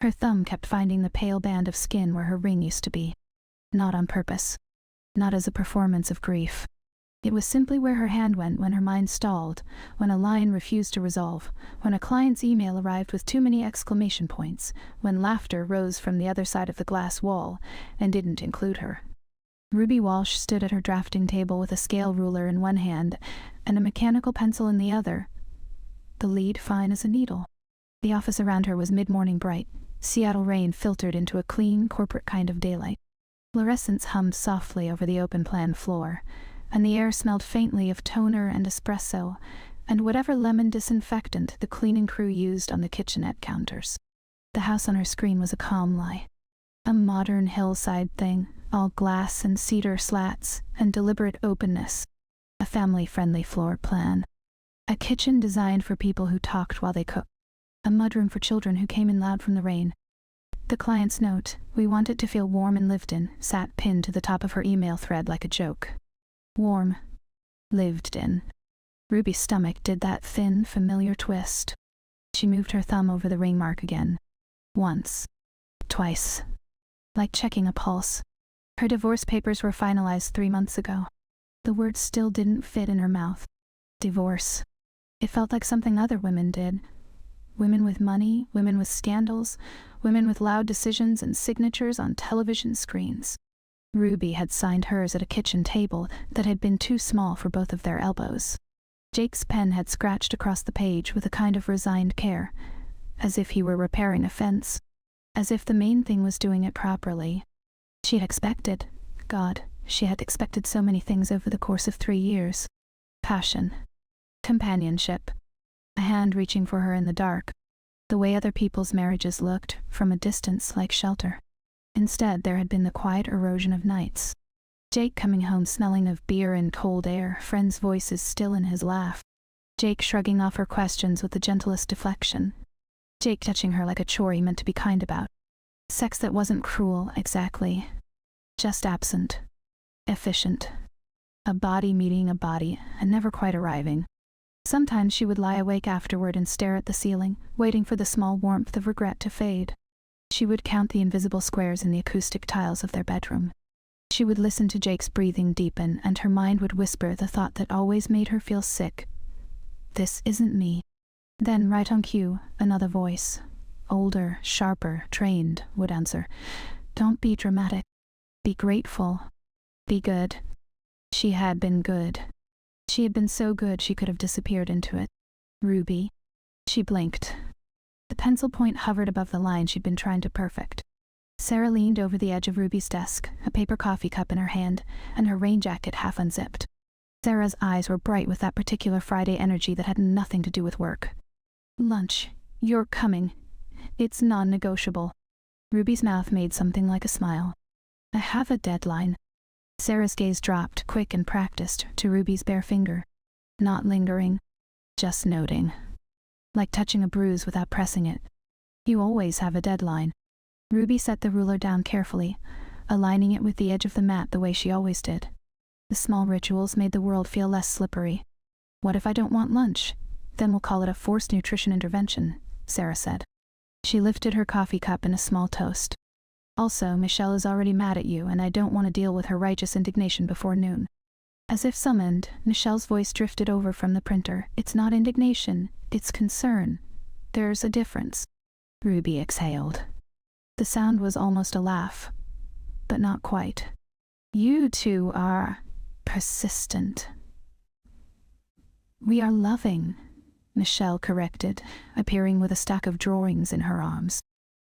Her thumb kept finding the pale band of skin where her ring used to be. Not on purpose. Not as a performance of grief. It was simply where her hand went when her mind stalled, when a line refused to resolve, when a client's email arrived with too many exclamation points, when laughter rose from the other side of the glass wall and didn't include her. Ruby Walsh stood at her drafting table with a scale ruler in one hand and a mechanical pencil in the other, the lead fine as a needle. The office around her was mid-morning bright. Seattle rain filtered into a clean, corporate kind of daylight. Fluorescents hummed softly over the open-plan floor, and the air smelled faintly of toner and espresso, and whatever lemon disinfectant the cleaning crew used on the kitchenette counters. The house on her screen was a calm lie. A modern hillside thing, all glass and cedar slats and deliberate openness. A family-friendly floor plan. A kitchen designed for people who talked while they cooked. A mudroom for children who came in loud from the rain. The client's note, "We want it to feel warm and lived in," sat pinned to the top of her email thread like a joke. Warm. Lived in. Ruby's stomach did that thin, familiar twist. She moved her thumb over the ring mark again. Once. Twice. Like checking a pulse. Her divorce papers were finalized 3 months ago. The words still didn't fit in her mouth. Divorce. It felt like something other women did. Women with money, women with scandals, women with loud decisions and signatures on television screens. Ruby had signed hers at a kitchen table that had been too small for both of their elbows. Jake's pen had scratched across the page with a kind of resigned care, as if he were repairing a fence, as if the main thing was doing it properly. She had expected, God, she had expected so many things over the course of 3 years. Passion. Companionship. A hand reaching for her in the dark. The way other people's marriages looked, from a distance, like shelter. Instead, there had been the quiet erosion of nights. Jake coming home smelling of beer and cold air, friends' voices still in his laugh. Jake shrugging off her questions with the gentlest deflection. Jake touching her like a chore he meant to be kind about. Sex that wasn't cruel, exactly. Just absent. Efficient. A body meeting a body, and never quite arriving. Sometimes she would lie awake afterward and stare at the ceiling, waiting for the small warmth of regret to fade. She would count the invisible squares in the acoustic tiles of their bedroom. She would listen to Jake's breathing deepen, and her mind would whisper the thought that always made her feel sick. This isn't me. Then, right on cue, another voice, older, sharper, trained, would answer, "Don't be dramatic. Be grateful. Be good." She had been good. She had been so good she could have disappeared into it. Ruby. She blinked. The pencil point hovered above the line she'd been trying to perfect. Sarah leaned over the edge of Ruby's desk, a paper coffee cup in her hand, and her rain jacket half unzipped. Sarah's eyes were bright with that particular Friday energy that had nothing to do with work. "Lunch. You're coming. It's non-negotiable." Ruby's mouth made something like a smile. "I have a deadline." Sarah's gaze dropped, quick and practiced, to Ruby's bare finger. Not lingering. Just noting. Like touching a bruise without pressing it. "You always have a deadline." Ruby set the ruler down carefully, aligning it with the edge of the mat the way she always did. The small rituals made the world feel less slippery. "What if I don't want lunch? Then we'll call it a forced nutrition intervention," Sarah said. She lifted her coffee cup in a small toast. "Also, Michelle is already mad at you, and I don't want to deal with her righteous indignation before noon." As if summoned, Michelle's voice drifted over from the printer. "It's not indignation, it's concern. There's a difference." Ruby exhaled. The sound was almost a laugh, but not quite. "You two are persistent." "We are loving," Michelle corrected, appearing with a stack of drawings in her arms.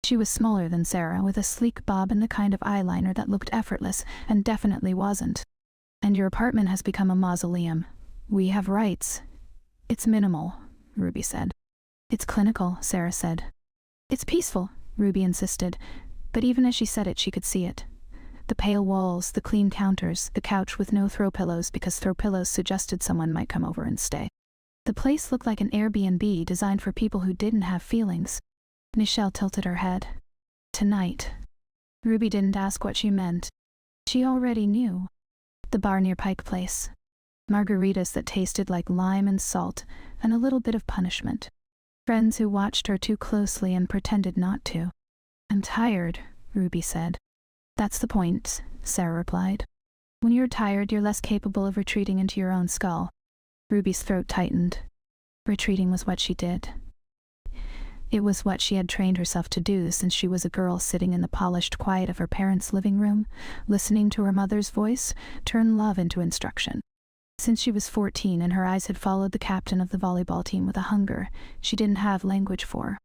She was smaller than Sarah, with a sleek bob and the kind of eyeliner that looked effortless and definitely wasn't. "And your apartment has become a mausoleum. We have rights." "It's minimal," Ruby said. "It's clinical," Sarah said. "It's peaceful," Ruby insisted, but even as she said it, she could see it. The pale walls, the clean counters, the couch with no throw pillows because throw pillows suggested someone might come over and stay. The place looked like an Airbnb designed for people who didn't have feelings. Michelle tilted her head. "Tonight." Ruby didn't ask what she meant. She already knew. The bar near Pike Place. Margaritas that tasted like lime and salt, and a little bit of punishment. Friends who watched her too closely and pretended not to. I'm tired, Ruby said. That's the point, Sarah replied. When you're tired, you're less capable of retreating into your own skull. Ruby's throat tightened. Retreating was what she did. It was what she had trained herself to do since she was a girl sitting in the polished quiet of her parents' living room, listening to her mother's voice turn love into instruction. Since she was 14 and her eyes had followed the captain of the volleyball team with a hunger she didn't have language for.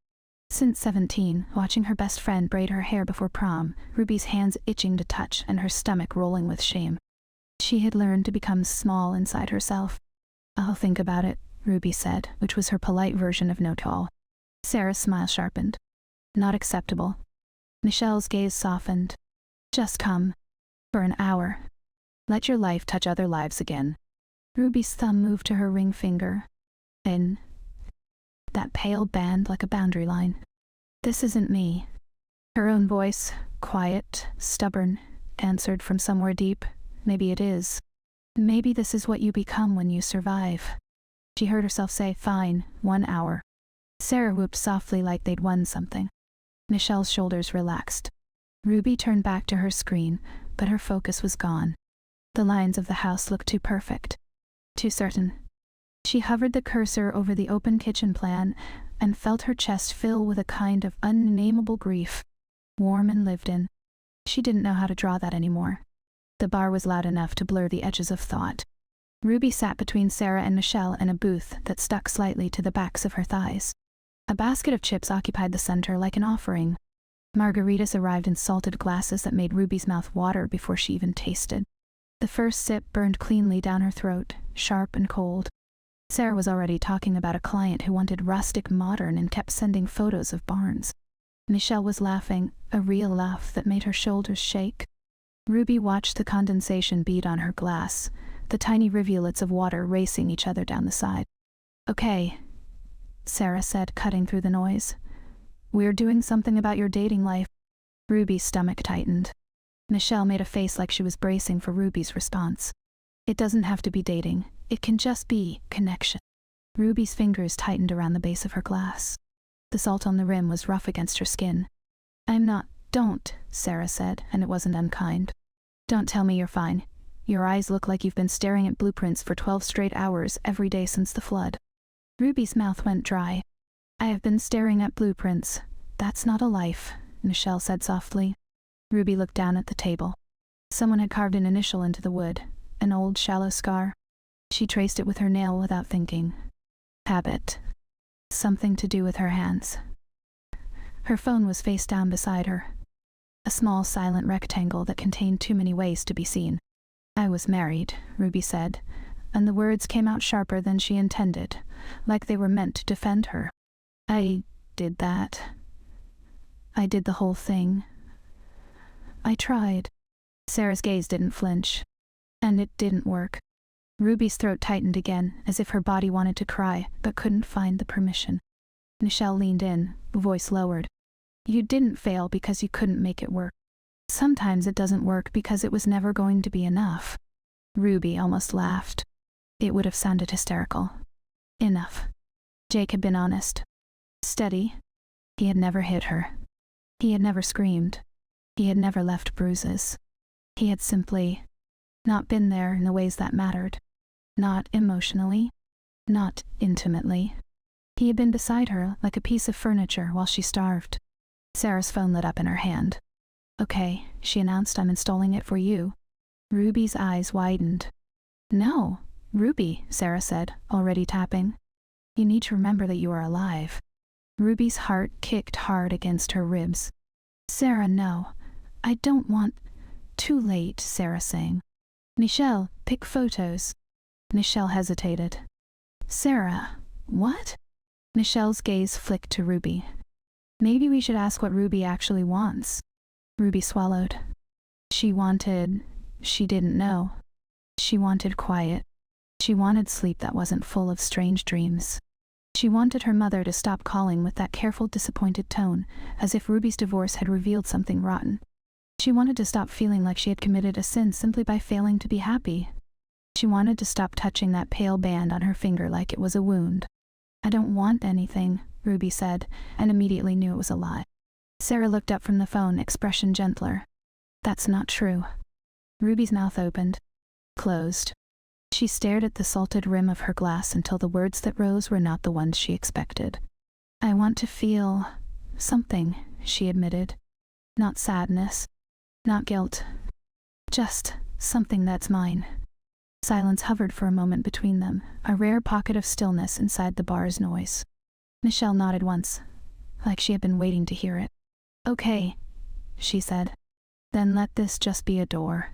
Since 17, watching her best friend braid her hair before prom, Ruby's hands itching to touch and her stomach rolling with shame. She had learned to become small inside herself. I'll think about it, Ruby said, which was her polite version of no to all. Sarah's smile sharpened. Not acceptable. Michelle's gaze softened. Just come. For an hour. Let your life touch other lives again. Ruby's thumb moved to her ring finger. In. That pale band like a boundary line. This isn't me. Her own voice, quiet, stubborn, answered from somewhere deep. Maybe it is. Maybe this is what you become when you survive. She heard herself say, fine, 1 hour. Sarah whooped softly like they'd won something. Michelle's shoulders relaxed. Ruby turned back to her screen, but her focus was gone. The lines of the house looked too perfect. Too certain. She hovered the cursor over the open kitchen plan and felt her chest fill with a kind of unnameable grief. Warm and lived in. She didn't know how to draw that anymore. The bar was loud enough to blur the edges of thought. Ruby sat between Sarah and Michelle in a booth that stuck slightly to the backs of her thighs. A basket of chips occupied the center like an offering. Margaritas arrived in salted glasses that made Ruby's mouth water before she even tasted. The first sip burned cleanly down her throat, sharp and cold. Sarah was already talking about a client who wanted rustic modern and kept sending photos of barns. Michelle was laughing, a real laugh that made her shoulders shake. Ruby watched the condensation bead on her glass, the tiny rivulets of water racing each other down the side. Okay, Sarah said, cutting through the noise. We're doing something about your dating life. Ruby's stomach tightened. Michelle made a face like she was bracing for Ruby's response. It doesn't have to be dating. It can just be connection. Ruby's fingers tightened around the base of her glass. The salt on the rim was rough against her skin. I'm not. Don't, Sarah said, and it wasn't unkind. Don't tell me you're fine. Your eyes look like you've been staring at blueprints for 12 straight hours every day since the flood. Ruby's mouth went dry. I have been staring at blueprints. That's not a life, Michelle said softly. Ruby looked down at the table. Someone had carved an initial into the wood, an old shallow scar. She traced it with her nail without thinking. Habit. Something to do with her hands. Her phone was face down beside her. A small silent rectangle that contained too many ways to be seen. I was married, Ruby said, and the words came out sharper than she intended, like they were meant to defend her. I did that. I did the whole thing. I tried. Sarah's gaze didn't flinch. And it didn't work. Ruby's throat tightened again, as if her body wanted to cry, but couldn't find the permission. Michelle leaned in, voice lowered. You didn't fail because you couldn't make it work. Sometimes it doesn't work because it was never going to be enough. Ruby almost laughed. It would have sounded hysterical. Enough. Jake had been honest. Steady. He had never hit her. He had never screamed. He had never left bruises. He had simply not been there in the ways that mattered. Not emotionally. Not intimately. He had been beside her like a piece of furniture while she starved. Sarah's phone lit up in her hand. Okay, she announced, I'm installing it for you. Ruby's eyes widened. No, Ruby, Sarah said, already tapping. You need to remember that you are alive. Ruby's heart kicked hard against her ribs. Sarah, no. I don't want. Too late, Sarah sang. Michelle, pick photos. Michelle hesitated. Sarah, what? Michelle's gaze flicked to Ruby. Maybe we should ask what Ruby actually wants. Ruby swallowed. She didn't know. She wanted quiet. She wanted sleep that wasn't full of strange dreams. She wanted her mother to stop calling with that careful, disappointed tone, as if Ruby's divorce had revealed something rotten. She wanted to stop feeling like she had committed a sin simply by failing to be happy. She wanted to stop touching that pale band on her finger like it was a wound. I don't want anything, Ruby said, and immediately knew it was a lie. Sarah looked up from the phone, expression gentler. That's not true. Ruby's mouth opened, closed. She stared at the salted rim of her glass until the words that rose were not the ones she expected. I want to feel something, she admitted. Not sadness, not guilt, just something that's mine. Silence hovered for a moment between them, a rare pocket of stillness inside the bar's noise. Michelle nodded once, like she had been waiting to hear it. Okay, she said. Then let this just be a door.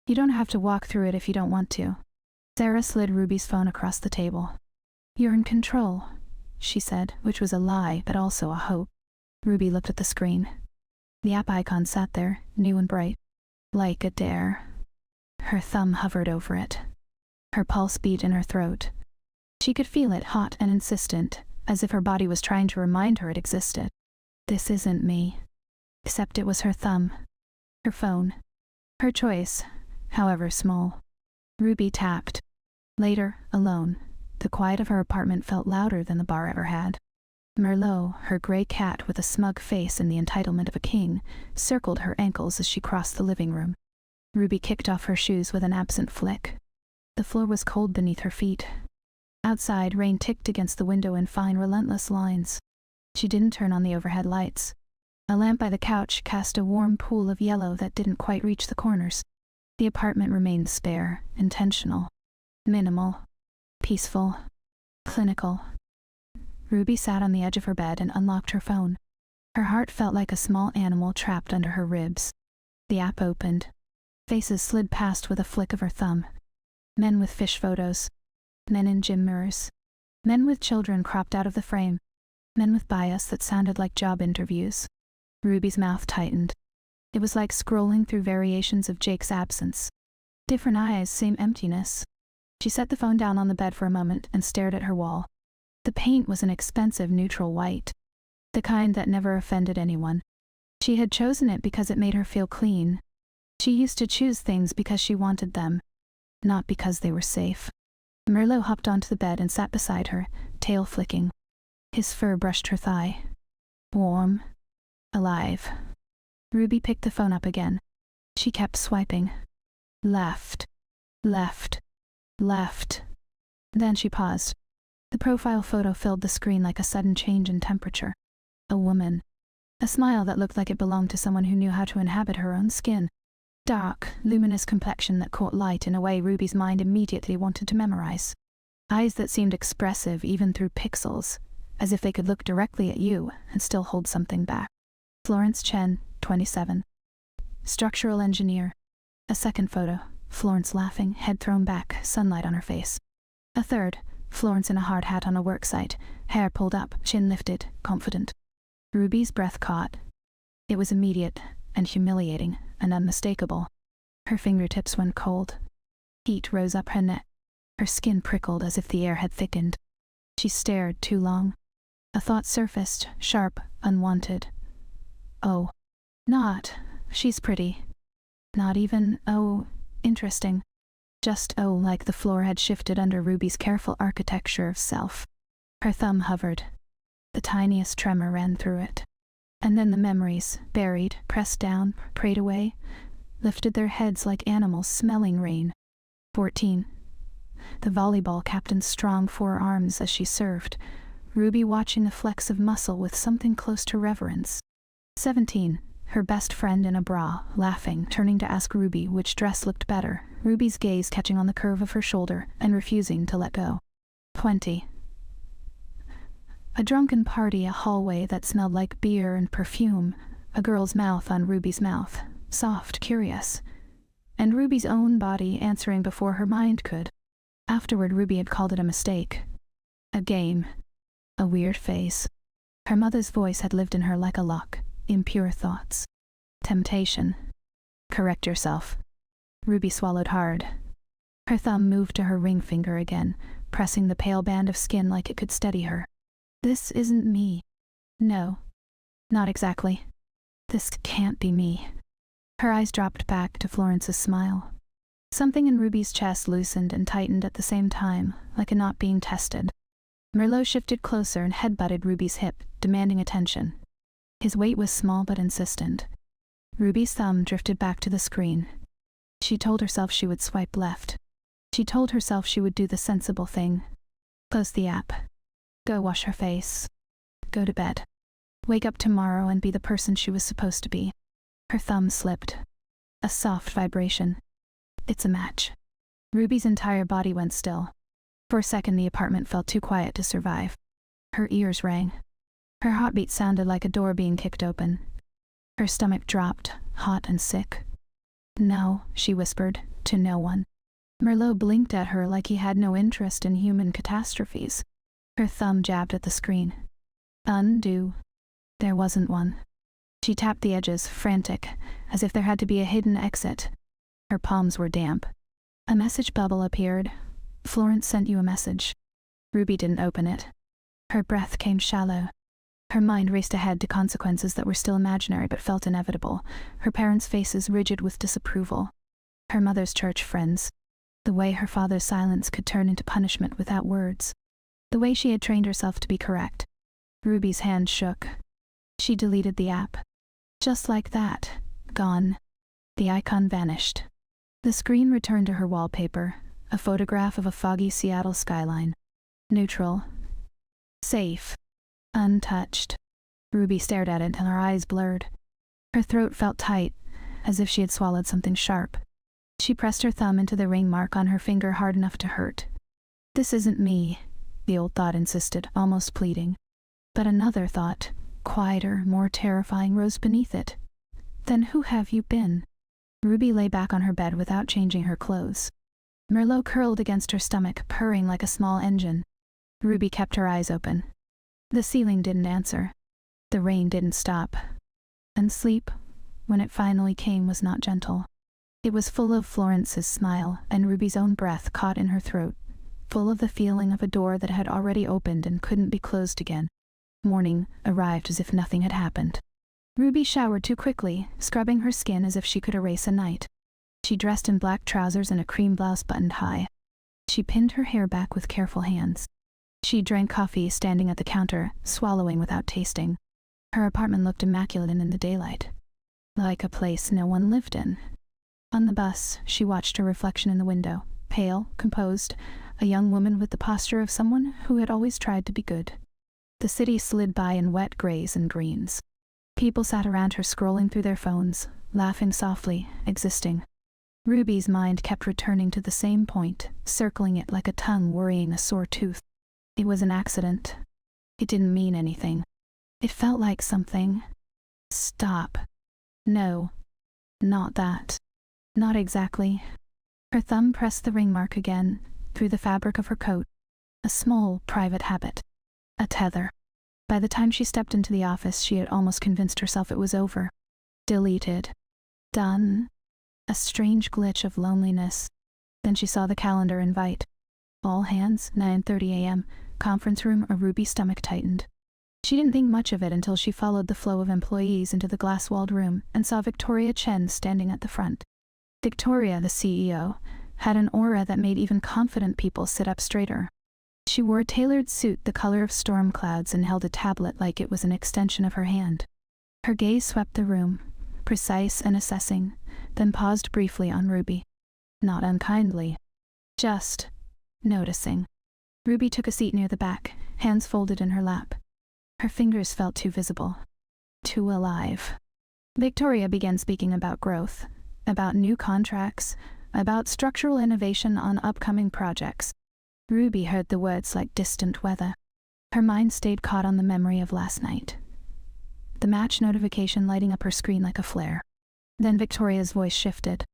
You don't have to walk through it if you don't want to. Sarah slid Ruby's phone across the table. You're in control, she said, which was a lie but also a hope. Ruby looked at the screen. The app icon sat there, new and bright. Like a dare. Her thumb hovered over it. Her pulse beat in her throat. She could feel it, hot and insistent, as if her body was trying to remind her it existed. This isn't me. Except it was her thumb. Her phone. Her choice, however small. Ruby tapped. Later, alone, the quiet of her apartment felt louder than the bar ever had. Merlot, her gray cat with a smug face and the entitlement of a king, circled her ankles as she crossed the living room. Ruby kicked off her shoes with an absent flick. The floor was cold beneath her feet. Outside, rain ticked against the window in fine, relentless lines. She didn't turn on the overhead lights. A lamp by the couch cast a warm pool of yellow that didn't quite reach the corners. The apartment remained spare, intentional, minimal, peaceful, clinical. Ruby sat on the edge of her bed and unlocked her phone. Her heart felt like a small animal trapped under her ribs. The app opened. Faces slid past with a flick of her thumb. Men with fish photos. Men in gym mirrors. Men with children cropped out of the frame. Men with bias that sounded like job interviews. Ruby's mouth tightened. It was like scrolling through variations of Jake's absence. Different eyes, same emptiness. She set the phone down on the bed for a moment and stared at her wall. The paint was an expensive neutral white. The kind that never offended anyone. She had chosen it because it made her feel clean. She used to choose things because she wanted them, not because they were safe. Merlot hopped onto the bed and sat beside her, tail flicking. His fur brushed her thigh. Warm. Alive. Ruby picked the phone up again. She kept swiping. Left. Left. Left. Then she paused. The profile photo filled the screen like a sudden change in temperature. A woman. A smile that looked like it belonged to someone who knew how to inhabit her own skin. Dark, luminous complexion that caught light in a way Ruby's mind immediately wanted to memorize. Eyes that seemed expressive even through pixels, as if they could look directly at you and still hold something back. Florence Chen, 27. Structural engineer. A second photo, Florence laughing, head thrown back, sunlight on her face. A third, Florence in a hard hat on a work site, hair pulled up, chin lifted, confident. Ruby's breath caught. It was immediate and humiliating and unmistakable. Her fingertips went cold. Heat rose up her neck. Her skin prickled as if the air had thickened. She stared too long. A thought surfaced, sharp, unwanted. Oh. Not, she's pretty. Not even, oh, interesting. Just, oh, like the floor had shifted under Ruby's careful architecture of self. Her thumb hovered. The tiniest tremor ran through it. And then the memories, buried, pressed down, prayed away, lifted their heads like animals smelling rain. 14. The volleyball captain's strong forearms as she served, Ruby watching the flecks of muscle with something close to reverence. 17. Her best friend in a bra, laughing, turning to ask Ruby which dress looked better, Ruby's gaze catching on the curve of her shoulder and refusing to let go. 20. A drunken party, a hallway that smelled like beer and perfume, a girl's mouth on Ruby's mouth, soft, curious, and Ruby's own body answering before her mind could. Afterward, Ruby had called it a mistake. A game. A weird phase. Her mother's voice had lived in her like a lock. Impure thoughts. Temptation. Correct yourself. Ruby swallowed hard. Her thumb moved to her ring finger again, pressing the pale band of skin like it could steady her. This isn't me. No. Not exactly. This can't be me. Her eyes dropped back to Florence's smile. Something in Ruby's chest loosened and tightened at the same time, like a knot being tested. Merlot shifted closer and headbutted Ruby's hip, demanding attention. His weight was small but insistent. Ruby's thumb drifted back to the screen. She told herself she would swipe left. She told herself she would do the sensible thing. Close the app. Go wash her face. Go to bed. Wake up tomorrow and be the person she was supposed to be. Her thumb slipped. A soft vibration. It's a match. Ruby's entire body went still. For a second the apartment felt too quiet to survive. Her ears rang. Her heartbeat sounded like a door being kicked open. Her stomach dropped, hot and sick. No, she whispered, to no one. Merlot blinked at her like he had no interest in human catastrophes. Her thumb jabbed at the screen. Undo. There wasn't one. She tapped the edges, frantic, as if there had to be a hidden exit. Her palms were damp. A message bubble appeared. Florence sent you a message. Ruby didn't open it. Her breath came shallow. Her mind raced ahead to consequences that were still imaginary but felt inevitable, her parents' faces rigid with disapproval. Her mother's church friends. The way her father's silence could turn into punishment without words. The way she had trained herself to be correct. Ruby's hand shook. She deleted the app. Just like that. Gone. The icon vanished. The screen returned to her wallpaper, a photograph of a foggy Seattle skyline. Neutral. Safe. Untouched. Ruby stared at it until her eyes blurred. Her throat felt tight, as if she had swallowed something sharp. She pressed her thumb into the ring mark on her finger hard enough to hurt. This isn't me, the old thought insisted, almost pleading. But another thought, quieter, more terrifying, rose beneath it. Then who have you been? Ruby lay back on her bed without changing her clothes. Merlot curled against her stomach, purring like a small engine. Ruby kept her eyes open. The ceiling didn't answer. The rain didn't stop. And sleep, when it finally came, was not gentle. It was full of Florence's smile and Ruby's own breath caught in her throat, full of the feeling of a door that had already opened and couldn't be closed again. Morning arrived as if nothing had happened. Ruby showered too quickly, scrubbing her skin as if she could erase a night. She dressed in black trousers and a cream blouse buttoned high. She pinned her hair back with careful hands. She drank coffee standing at the counter, swallowing without tasting. Her apartment looked immaculate in the daylight. Like a place no one lived in. On the bus, she watched her reflection in the window, pale, composed, a young woman with the posture of someone who had always tried to be good. The city slid by in wet grays and greens. People sat around her scrolling through their phones, laughing softly, existing. Ruby's mind kept returning to the same point, circling it like a tongue worrying a sore tooth. It was an accident. It didn't mean anything. It felt like something. Stop. No. Not that. Not exactly. Her thumb pressed the ring mark again, through the fabric of her coat. A small, private habit. A tether. By the time she stepped into the office, she had almost convinced herself it was over. Deleted. Done. A strange glitch of loneliness. Then she saw the calendar invite. All hands, 9:30 a.m., conference room. Ruby's stomach tightened. She didn't think much of it until she followed the flow of employees into the glass-walled room and saw Victoria Chen standing at the front. Victoria, the CEO, had an aura that made even confident people sit up straighter. She wore a tailored suit the color of storm clouds and held a tablet like it was an extension of her hand. Her gaze swept the room, precise and assessing, then paused briefly on Ruby. Not unkindly. Just noticing. Ruby took a seat near the back, hands folded in her lap. Her fingers felt too visible. Too alive. Victoria began speaking about growth, about new contracts, about structural innovation on upcoming projects. Ruby heard the words like distant weather. Her mind stayed caught on the memory of last night. The match notification lighting up her screen like a flare. Then Victoria's voice shifted.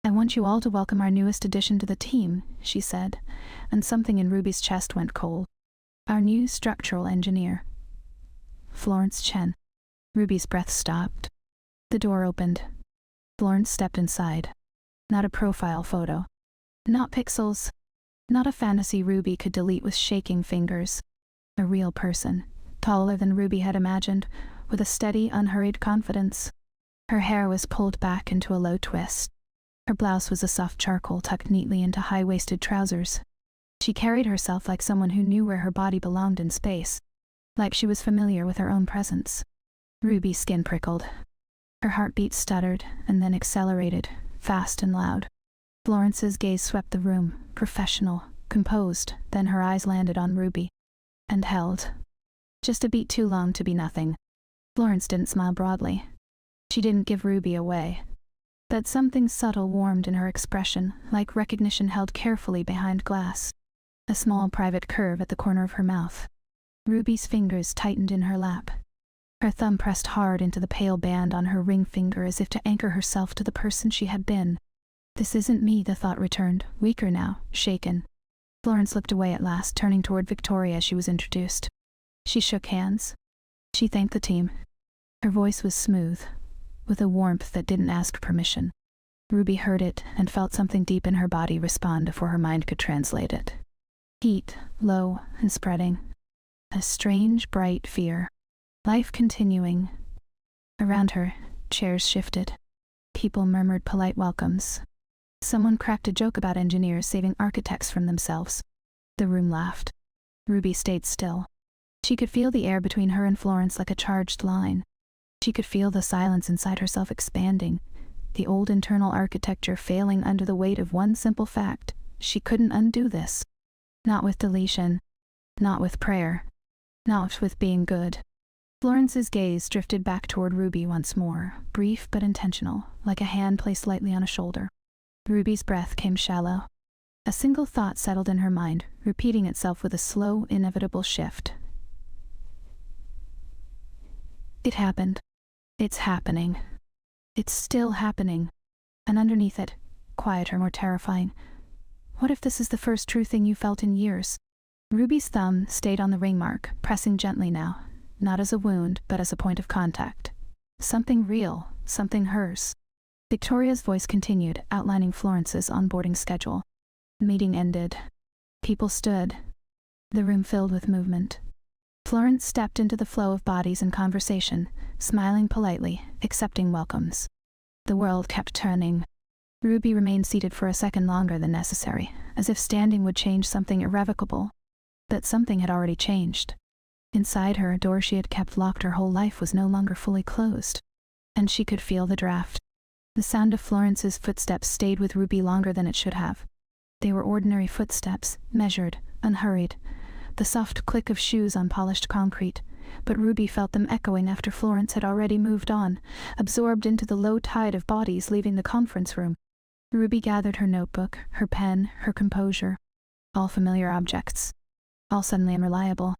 I want you all to welcome our newest addition to the team, she said, and something in Ruby's chest went cold. Our new structural engineer. Florence Chen. Ruby's breath stopped. The door opened. Florence stepped inside. Not a profile photo. Not pixels. Not a fantasy Ruby could delete with shaking fingers. A real person, taller than Ruby had imagined, with a steady, unhurried confidence. Her hair was pulled back into a low twist. Her blouse was a soft charcoal tucked neatly into high-waisted trousers. She carried herself like someone who knew where her body belonged in space, like she was familiar with her own presence. Ruby's skin prickled. Her heartbeat stuttered and then accelerated, fast and loud. Florence's gaze swept the room, professional, composed, then her eyes landed on Ruby. And held. Just a beat too long to be nothing. Florence didn't smile broadly. She didn't give Ruby away. But something subtle warmed in her expression, like recognition held carefully behind glass. A small private curve at the corner of her mouth. Ruby's fingers tightened in her lap. Her thumb pressed hard into the pale band on her ring finger as if to anchor herself to the person she had been. This isn't me, the thought returned, weaker now, shaken. Florence looked away at last, turning toward Victoria as she was introduced. She shook hands. She thanked the team. Her voice was smooth, with a warmth that didn't ask permission. Ruby heard it and felt something deep in her body respond before her mind could translate it. Heat, low and spreading. A strange, bright fear. Life continuing. Around her, chairs shifted. People murmured polite welcomes. Someone cracked a joke about engineers saving architects from themselves. The room laughed. Ruby stayed still. She could feel the air between her and Florence like a charged line. She could feel the silence inside herself expanding, the old internal architecture failing under the weight of one simple fact. She couldn't undo this. Not with deletion. Not with prayer. Not with being good. Florence's gaze drifted back toward Ruby once more, brief but intentional, like a hand placed lightly on a shoulder. Ruby's breath came shallow. A single thought settled in her mind, repeating itself with a slow, inevitable shift. It happened. It's happening. It's still happening. And underneath it, quieter, more terrifying. What if this is the first true thing you felt in years? Ruby's thumb stayed on the ring mark, pressing gently now, not as a wound, but as a point of contact. Something real, something hers. Victoria's voice continued, outlining Florence's onboarding schedule. The meeting ended. People stood. The room filled with movement. Florence stepped into the flow of bodies and conversation, smiling politely, accepting welcomes. The world kept turning. Ruby remained seated for a second longer than necessary, as if standing would change something irrevocable. But something had already changed. Inside her, a door she had kept locked her whole life was no longer fully closed. And she could feel the draft. The sound of Florence's footsteps stayed with Ruby longer than it should have. They were ordinary footsteps, measured, unhurried. The soft click of shoes on polished concrete, but Ruby felt them echoing after Florence had already moved on, absorbed into the low tide of bodies leaving the conference room. Ruby gathered her notebook, her pen, her composure. All familiar objects. All suddenly unreliable.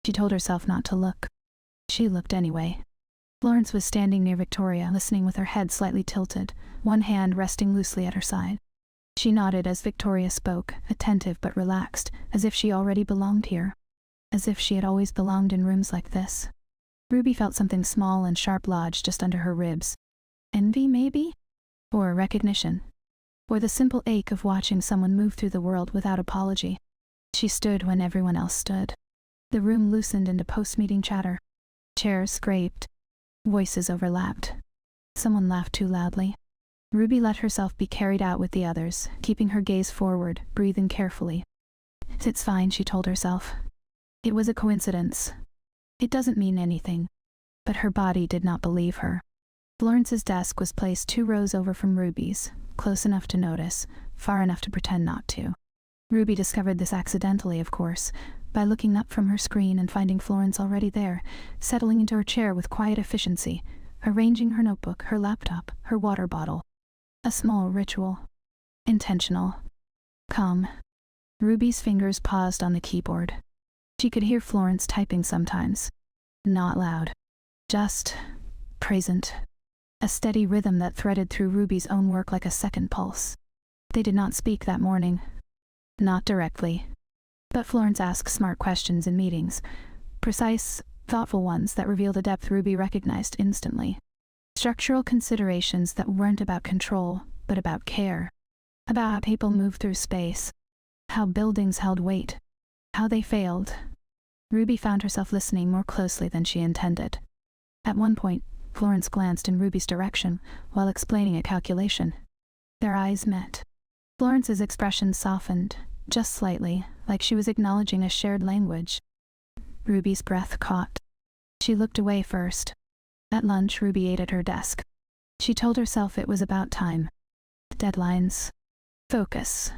She told herself not to look. She looked anyway. Florence was standing near Victoria, listening with her head slightly tilted, one hand resting loosely at her side. She nodded as Victoria spoke, attentive but relaxed, as if she already belonged here. As if she had always belonged in rooms like this. Ruby felt something small and sharp lodge just under her ribs. Envy, maybe? Or recognition? Or the simple ache of watching someone move through the world without apology. She stood when everyone else stood. The room loosened into post-meeting chatter. Chairs scraped. Voices overlapped. Someone laughed too loudly. Ruby let herself be carried out with the others, keeping her gaze forward, breathing carefully. It's fine, she told herself. It was a coincidence. It doesn't mean anything. But her body did not believe her. Florence's desk was placed 2 rows over from Ruby's, close enough to notice, far enough to pretend not to. Ruby discovered this accidentally, of course, by looking up from her screen and finding Florence already there, settling into her chair with quiet efficiency, arranging her notebook, her laptop, her water bottle. A small ritual. Intentional. Calm. Ruby's fingers paused on the keyboard. She could hear Florence typing sometimes. Not loud. Just present. A steady rhythm that threaded through Ruby's own work like a second pulse. They did not speak that morning. Not directly. But Florence asked smart questions in meetings. Precise, thoughtful ones that revealed a depth Ruby recognized instantly. Structural considerations that weren't about control, but about care. About how people moved through space. How buildings held weight. How they failed. Ruby found herself listening more closely than she intended. At one point, Florence glanced in Ruby's direction while explaining a calculation. Their eyes met. Florence's expression softened, just slightly, like she was acknowledging a shared language. Ruby's breath caught. She looked away first. At lunch, Ruby ate at her desk. She told herself it was about time. Deadlines. Focus.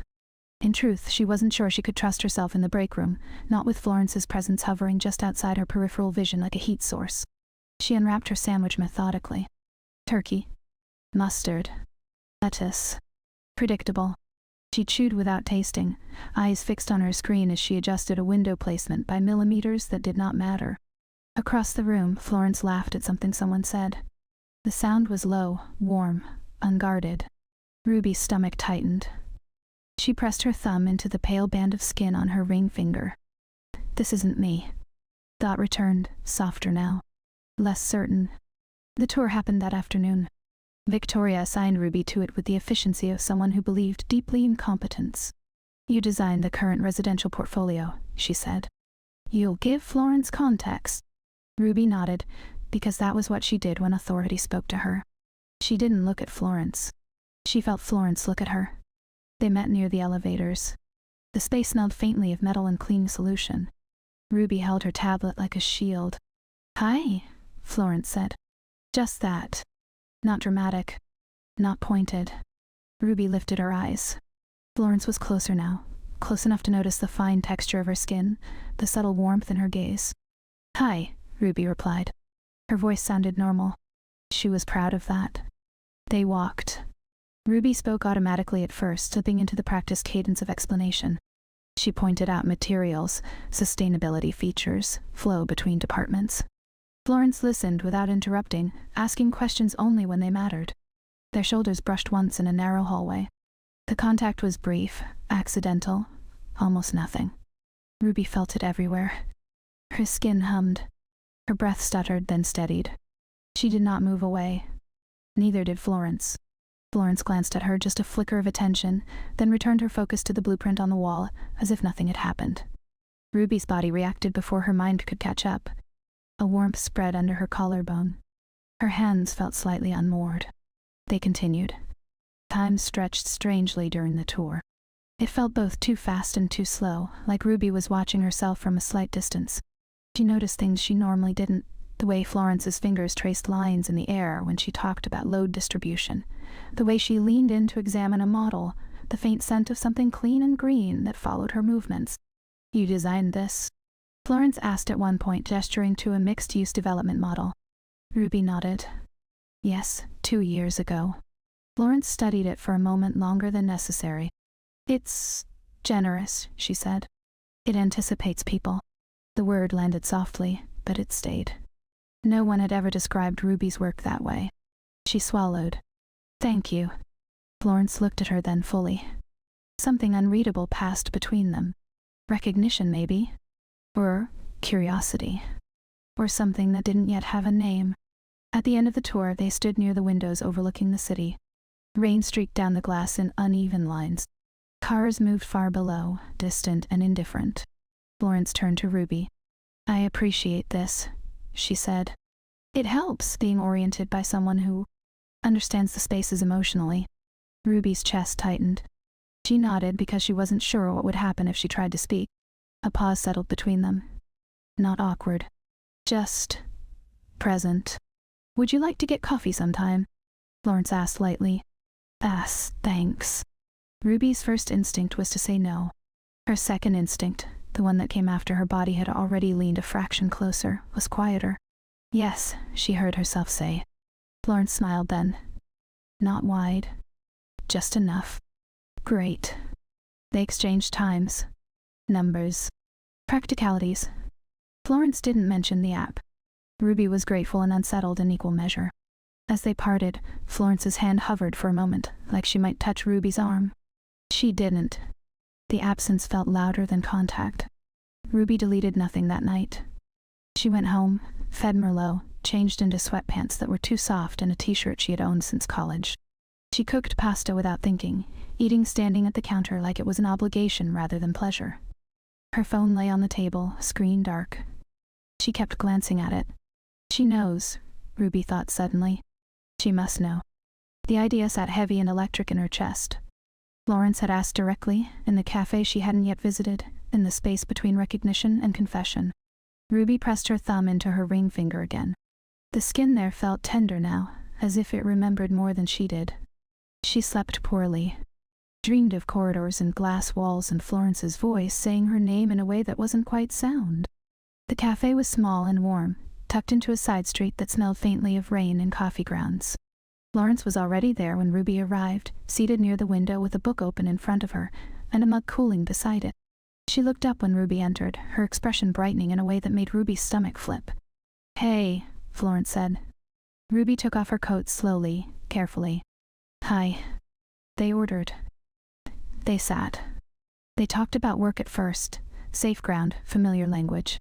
In truth, she wasn't sure she could trust herself in the break room, not with Florence's presence hovering just outside her peripheral vision like a heat source. She unwrapped her sandwich methodically. Turkey. Mustard. Lettuce. Predictable. She chewed without tasting, eyes fixed on her screen as she adjusted a window placement by millimeters that did not matter. Across the room, Florence laughed at something someone said. The sound was low, warm, unguarded. Ruby's stomach tightened. She pressed her thumb into the pale band of skin on her ring finger. This isn't me. Thought returned, softer now. Less certain. The tour happened that afternoon. Victoria assigned Ruby to it with the efficiency of someone who believed deeply in competence. You designed the current residential portfolio, she said. You'll give Florence context. Ruby nodded, because that was what she did when authority spoke to her. She didn't look at Florence. She felt Florence look at her. They met near the elevators. The space smelled faintly of metal and clean solution. Ruby held her tablet like a shield. Hi, Florence said. Just that. Not dramatic. Not pointed. Ruby lifted her eyes. Florence was closer now, close enough to notice the fine texture of her skin, the subtle warmth in her gaze. Hi, Ruby replied. Her voice sounded normal. She was proud of that. They walked. Ruby spoke automatically at first, slipping into the practiced cadence of explanation. She pointed out materials, sustainability features, flow between departments. Florence listened without interrupting, asking questions only when they mattered. Their shoulders brushed once in a narrow hallway. The contact was brief, accidental, almost nothing. Ruby felt it everywhere. Her skin hummed. Her breath stuttered, then steadied. She did not move away. Neither did Florence. Florence glanced at her, just a flicker of attention, then returned her focus to the blueprint on the wall, as if nothing had happened. Ruby's body reacted before her mind could catch up. A warmth spread under her collarbone. Her hands felt slightly unmoored. They continued. Time stretched strangely during the tour. It felt both too fast and too slow, like Ruby was watching herself from a slight distance. She noticed things she normally didn't, the way Florence's fingers traced lines in the air when she talked about load distribution, the way she leaned in to examine a model, the faint scent of something clean and green that followed her movements. You designed this? Florence asked at one point, gesturing to a mixed-use development model. Ruby nodded. Yes, 2 years ago. Florence studied it for a moment longer than necessary. It's generous, she said. It anticipates people. The word landed softly, but it stayed. No one had ever described Ruby's work that way. She swallowed. Thank you. Florence looked at her then fully. Something unreadable passed between them. Recognition, maybe. Or curiosity. Or something that didn't yet have a name. At the end of the tour, they stood near the windows overlooking the city. Rain streaked down the glass in uneven lines. Cars moved far below, distant and indifferent. Florence turned to Ruby. I appreciate this, she said. It helps being oriented by someone who understands the spaces emotionally. Ruby's chest tightened. She nodded because she wasn't sure what would happen if she tried to speak. A pause settled between them. Not awkward. Just present. Would you like to get coffee sometime? Florence asked lightly. Thanks. Ruby's first instinct was to say no. Her second instinct, the one that came after her body had already leaned a fraction closer, was quieter. Yes, she heard herself say. Florence smiled then. Not wide. Just enough. Great. They exchanged times. Numbers. Practicalities. Florence didn't mention the app. Ruby was grateful and unsettled in equal measure. As they parted, Florence's hand hovered for a moment, like she might touch Ruby's arm. She didn't. The absence felt louder than contact. Ruby deleted nothing that night. She went home, fed Merlot, changed into sweatpants that were too soft and a t-shirt she had owned since college. She cooked pasta without thinking, eating standing at the counter like it was an obligation rather than pleasure. Her phone lay on the table, screen dark. She kept glancing at it. She knows, Ruby thought suddenly. She must know. The idea sat heavy and electric in her chest. Florence had asked directly, in the cafe she hadn't yet visited, in the space between recognition and confession. Ruby pressed her thumb into her ring finger again. The skin there felt tender now, as if it remembered more than she did. She slept poorly, dreamed of corridors and glass walls and Florence's voice saying her name in a way that wasn't quite sound. The cafe was small and warm, tucked into a side street that smelled faintly of rain and coffee grounds. Florence was already there when Ruby arrived, seated near the window with a book open in front of her, and a mug cooling beside it. She looked up when Ruby entered, her expression brightening in a way that made Ruby's stomach flip. "Hey," Florence said. Ruby took off her coat slowly, carefully. "Hi." They ordered. They sat. They talked about work at first, safe ground, familiar language.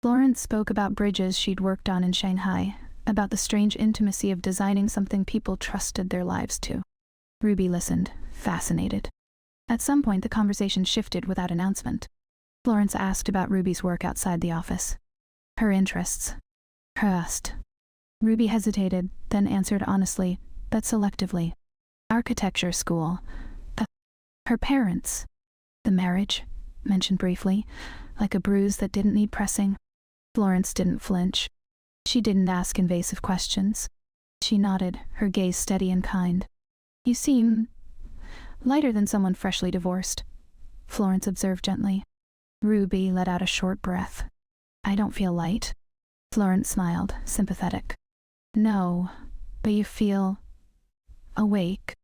Florence spoke about bridges she'd worked on in Shanghai, about the strange intimacy of designing something people trusted their lives to. Ruby listened, fascinated. At some point the conversation shifted without announcement. Florence asked about Ruby's work outside the office. Her interests. Trust. Ruby hesitated, then answered honestly, but selectively. Architecture school. Her parents. The marriage, mentioned briefly, like a bruise that didn't need pressing. Florence didn't flinch. She didn't ask invasive questions. She nodded, her gaze steady and kind. "You seem lighter than someone freshly divorced," Florence observed gently. Ruby let out a short breath. "I don't feel light." Florence smiled, sympathetic. "No, but you feel awake."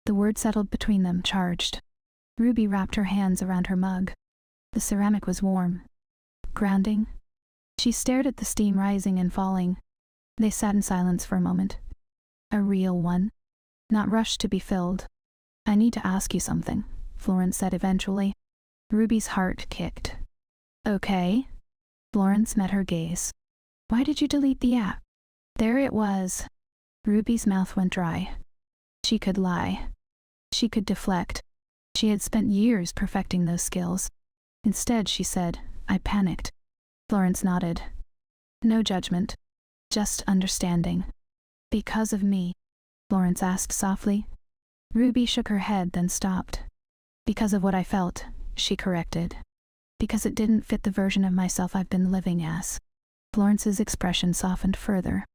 The word settled between them, charged. Ruby wrapped her hands around her mug. The ceramic was warm. Grounding. She stared at the steam rising and falling. They sat in silence for a moment. A real one. Not rushed to be filled. "I need to ask you something," Florence said eventually. Ruby's heart kicked. "Okay." Florence met her gaze. "Why did you delete the app?" There it was. Ruby's mouth went dry. She could lie. She could deflect. She had spent years perfecting those skills. Instead, she said, "I panicked." Florence nodded. No judgment. Just understanding. "Because of me?" Florence asked softly. Ruby shook her head, then stopped. "Because of what I felt," she corrected. "Because it didn't fit the version of myself I've been living as." Florence's expression softened further.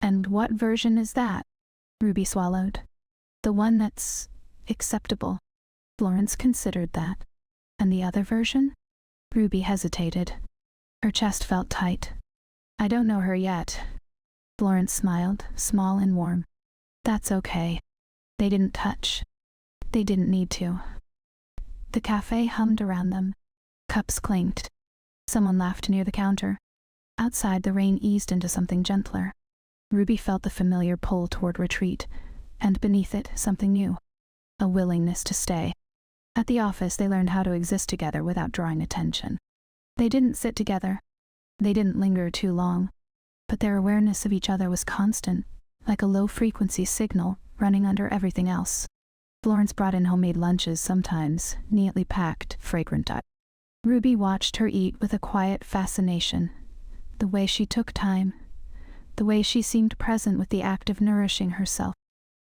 "And what version is that?" Ruby swallowed. "The one that's acceptable." Florence considered that. "And the other version?" Ruby hesitated. Her chest felt tight. "I don't know her yet." Florence smiled, small and warm. "That's okay." They didn't touch. They didn't need to. The cafe hummed around them. Cups clinked. Someone laughed near the counter. Outside, the rain eased into something gentler. Ruby felt the familiar pull toward retreat, and beneath it, something new. A willingness to stay. At the office, they learned how to exist together without drawing attention. They didn't sit together. They didn't linger too long. But their awareness of each other was constant, like a low-frequency signal running under everything else. Florence brought in homemade lunches sometimes, neatly packed, fragrant. Ruby watched her eat with a quiet fascination. The way she took time. The way she seemed present with the act of nourishing herself.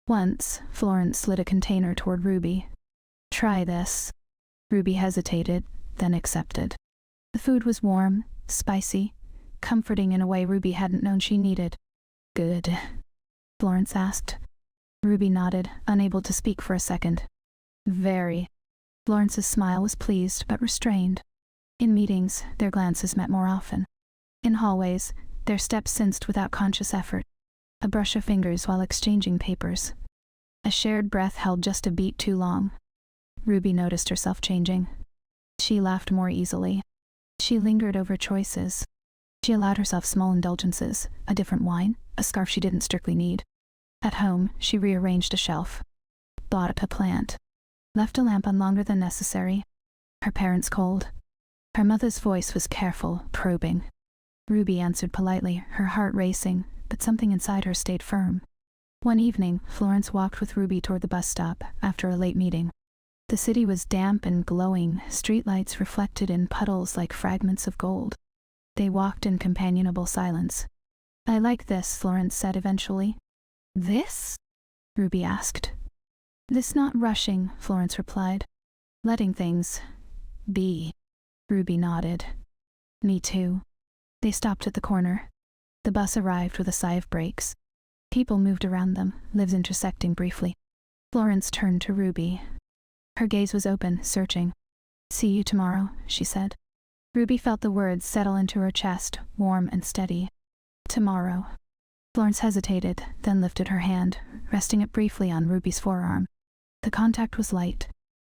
Once, Florence slid a container toward Ruby. "Try this." Ruby hesitated, then accepted. The food was warm, spicy, comforting in a way Ruby hadn't known she needed. "Good?" Florence asked. Ruby nodded, unable to speak for a second. "Very." Florence's smile was pleased but restrained. In meetings, their glances met more often. In hallways, their steps sensed without conscious effort. A brush of fingers while exchanging papers. A shared breath held just a beat too long. Ruby noticed herself changing. She laughed more easily. She lingered over choices. She allowed herself small indulgences, a different wine, a scarf she didn't strictly need. At home, she rearranged a shelf. Bought a plant. Left a lamp on longer than necessary. Her parents cold. Her mother's voice was careful, probing. Ruby answered politely, her heart racing, but something inside her stayed firm. One evening, Florence walked with Ruby toward the bus stop, after a late meeting. The city was damp and glowing, streetlights reflected in puddles like fragments of gold. They walked in companionable silence. "I like this," Florence said eventually. "This?" Ruby asked. "This not rushing," Florence replied. "Letting things be." Ruby nodded. "Me too." They stopped at the corner. The bus arrived with a sigh of brakes. People moved around them, lives intersecting briefly. Florence turned to Ruby. Her gaze was open, searching. "See you tomorrow," she said. Ruby felt the words settle into her chest, warm and steady. "Tomorrow." Florence hesitated, then lifted her hand, resting it briefly on Ruby's forearm. The contact was light,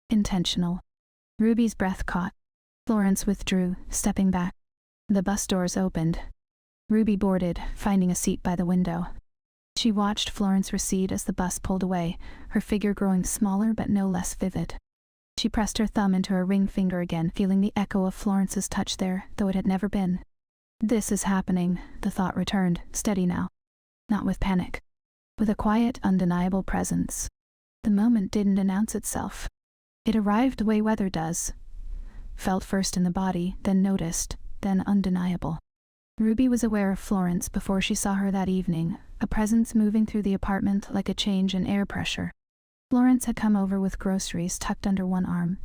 intentional. Ruby's breath caught. Florence withdrew, stepping back. The bus doors opened. Ruby boarded, finding a seat by the window. She watched Florence recede as the bus pulled away, her figure growing smaller but no less vivid. She pressed her thumb into her ring finger again, feeling the echo of Florence's touch there, though it had never been. "This is happening," the thought returned, steady now. Not with panic. With a quiet, undeniable presence. The moment didn't announce itself. It arrived the way weather does. Felt first in the body, then noticed, then undeniable. Ruby was aware of Florence before she saw her that evening, a presence moving through the apartment like a change in air pressure. Florence had come over with groceries tucked under one arm,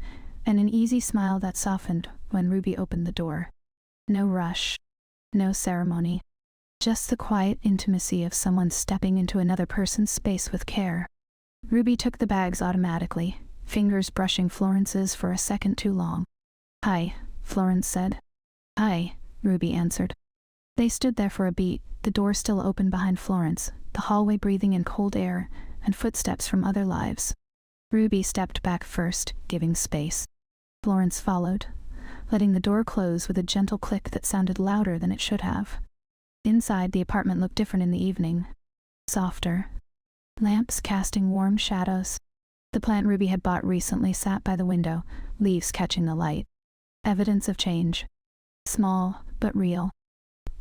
and an easy smile that softened when Ruby opened the door. No rush. No ceremony. Just the quiet intimacy of someone stepping into another person's space with care. Ruby took the bags automatically, fingers brushing Florence's for a second too long. "Hi," Florence said. "Hi," Ruby answered. They stood there for a beat, the door still open behind Florence, the hallway breathing in cold air, and footsteps from other lives. Ruby stepped back first, giving space. Florence followed, letting the door close with a gentle click that sounded louder than it should have. Inside, the apartment looked different in the evening. Softer. Lamps casting warm shadows. The plant Ruby had bought recently sat by the window, leaves catching the light. Evidence of change. Small, but real.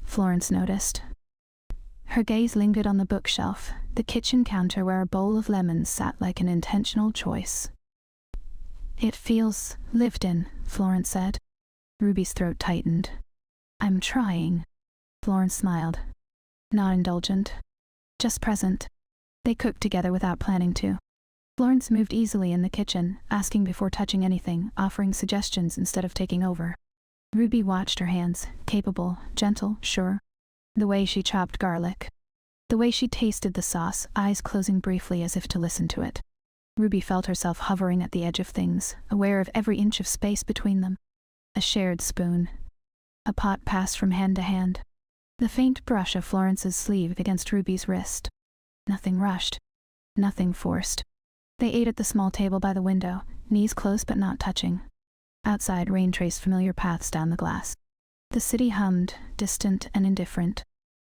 Florence noticed. Her gaze lingered on the bookshelf, the kitchen counter where a bowl of lemons sat like an intentional choice. "It feels lived in," Florence said. Ruby's throat tightened. "I'm trying." Florence smiled. Not indulgent. Just present. They cooked together without planning to. Florence moved easily in the kitchen, asking before touching anything, offering suggestions instead of taking over. Ruby watched her hands, capable, gentle, sure. The way she chopped garlic. The way she tasted the sauce, eyes closing briefly as if to listen to it. Ruby felt herself hovering at the edge of things, aware of every inch of space between them. A shared spoon. A pot passed from hand to hand. The faint brush of Florence's sleeve against Ruby's wrist. Nothing rushed. Nothing forced. They ate at the small table by the window, knees close but not touching. Outside, rain traced familiar paths down the glass. The city hummed, distant and indifferent.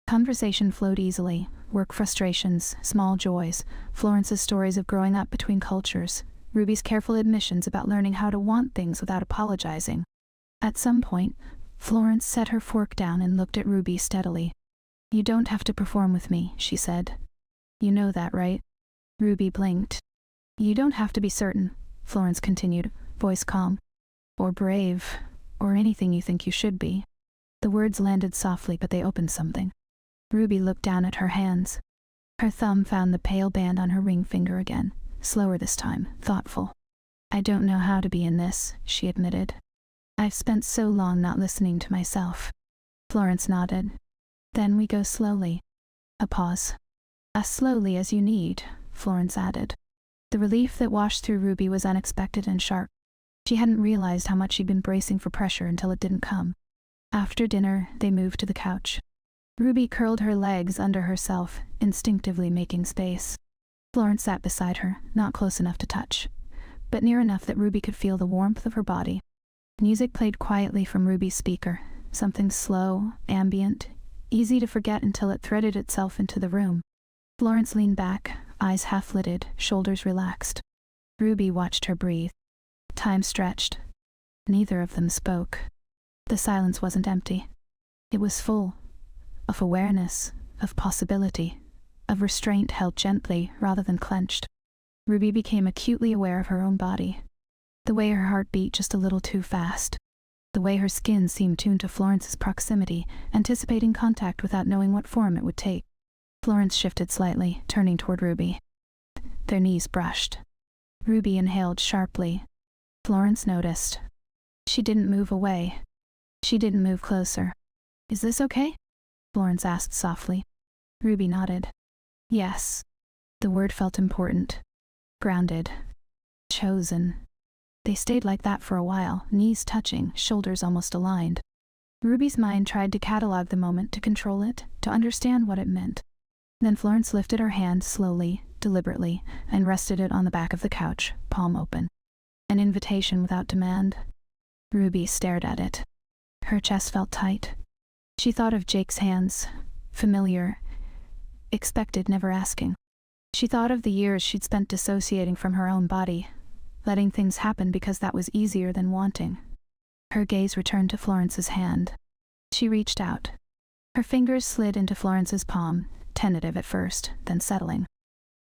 Conversation flowed easily, work frustrations, small joys, Florence's stories of growing up between cultures, Ruby's careful admissions about learning how to want things without apologizing. At some point, Florence set her fork down and looked at Ruby steadily. "You don't have to perform with me," she said. "You know that, right?" Ruby blinked. "You don't have to be certain," Florence continued, voice calm. "Or brave, or anything you think you should be." The words landed softly, but they opened something. Ruby looked down at her hands. Her thumb found the pale band on her ring finger again, slower this time, thoughtful. "I don't know how to be in this," she admitted. "I've spent so long not listening to myself." Florence nodded. "Then we go slowly." A pause. "As slowly as you need," Florence added. The relief that washed through Ruby was unexpected and sharp. She hadn't realized how much she'd been bracing for pressure until it didn't come. After dinner, they moved to the couch. Ruby curled her legs under herself, instinctively making space. Florence sat beside her, not close enough to touch, but near enough that Ruby could feel the warmth of her body. Music played quietly from Ruby's speaker, something slow, ambient, easy to forget until it threaded itself into the room. Florence leaned back, eyes half-lidded, shoulders relaxed. Ruby watched her breathe. Time stretched. Neither of them spoke. The silence wasn't empty. It was full. Of awareness, of possibility, of restraint held gently rather than clenched. Ruby became acutely aware of her own body. The way her heart beat just a little too fast. The way her skin seemed tuned to Florence's proximity, anticipating contact without knowing what form it would take. Florence shifted slightly, turning toward Ruby. Their knees brushed. Ruby inhaled sharply. Florence noticed. She didn't move away. She didn't move closer. "Is this okay?" Florence asked softly. Ruby nodded. Yes. The word felt important. Grounded. Chosen. They stayed like that for a while, knees touching, shoulders almost aligned. Ruby's mind tried to catalog the moment, to control it, to understand what it meant. Then Florence lifted her hand slowly, deliberately, and rested it on the back of the couch, palm open. An invitation without demand. Ruby stared at it. Her chest felt tight. She thought of Jake's hands, familiar, expected, never asking. She thought of the years she'd spent dissociating from her own body, letting things happen because that was easier than wanting. Her gaze returned to Florence's hand. She reached out. Her fingers slid into Florence's palm, tentative at first, then settling.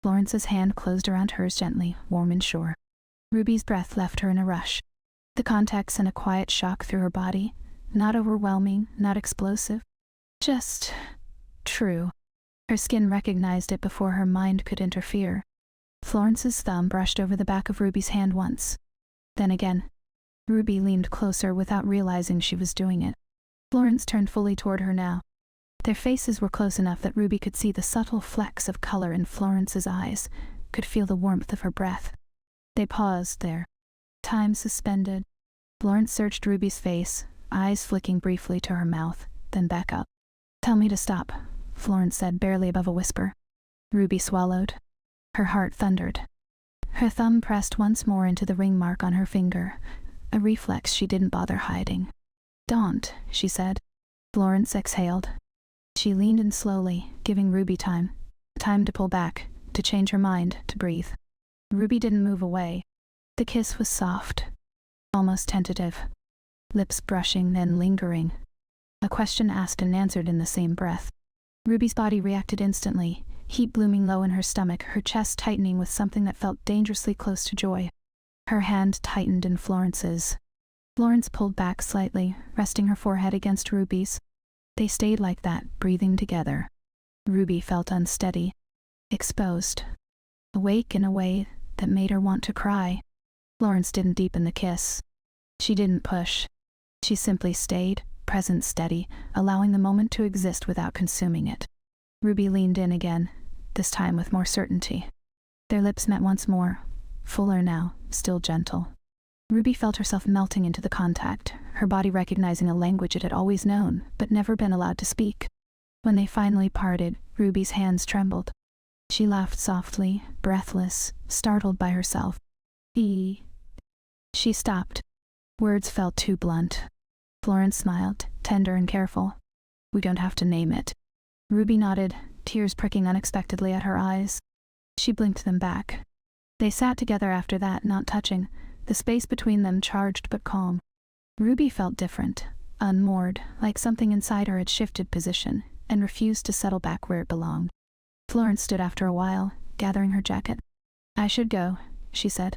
Florence's hand closed around hers gently, warm and sure. Ruby's breath left her in a rush. The contact sent a quiet shock through her body, not overwhelming, not explosive. Just true. Her skin recognized it before her mind could interfere. Florence's thumb brushed over the back of Ruby's hand once. Then again. Ruby leaned closer without realizing she was doing it. Florence turned fully toward her now. Their faces were close enough that Ruby could see the subtle flecks of color in Florence's eyes, could feel the warmth of her breath. They paused there. Time suspended. Florence searched Ruby's face, eyes flicking briefly to her mouth, then back up. Tell me to stop, Florence said, barely above a whisper. Ruby swallowed. Her heart thundered. Her thumb pressed once more into the ring mark on her finger, a reflex she didn't bother hiding. Don't, she said. Florence exhaled. She leaned in slowly, giving Ruby time. Time to pull back, to change her mind, to breathe. Ruby didn't move away. The kiss was soft, almost tentative. Lips brushing, then lingering. A question asked and answered in the same breath. Ruby's body reacted instantly, heat blooming low in her stomach, her chest tightening with something that felt dangerously close to joy. Her hand tightened in Florence's. Florence pulled back slightly, resting her forehead against Ruby's. They stayed like that, breathing together. Ruby felt unsteady, exposed, awake in a way that made her want to cry. Florence didn't deepen the kiss. She didn't push. She simply stayed, present, steady, allowing the moment to exist without consuming it. Ruby leaned in again, this time with more certainty. Their lips met once more, fuller now, still gentle. Ruby felt herself melting into the contact, her body recognizing a language it had always known, but never been allowed to speak. When they finally parted, Ruby's hands trembled. She laughed softly, breathless, startled by herself. She stopped. Words felt too blunt. Florence smiled, tender and careful. We don't have to name it. Ruby nodded, tears pricking unexpectedly at her eyes. She blinked them back. They sat together after that, not touching, the space between them charged but calm. Ruby felt different, unmoored, like something inside her had shifted position and refused to settle back where it belonged. Florence stood after a while, gathering her jacket. I should go, she said.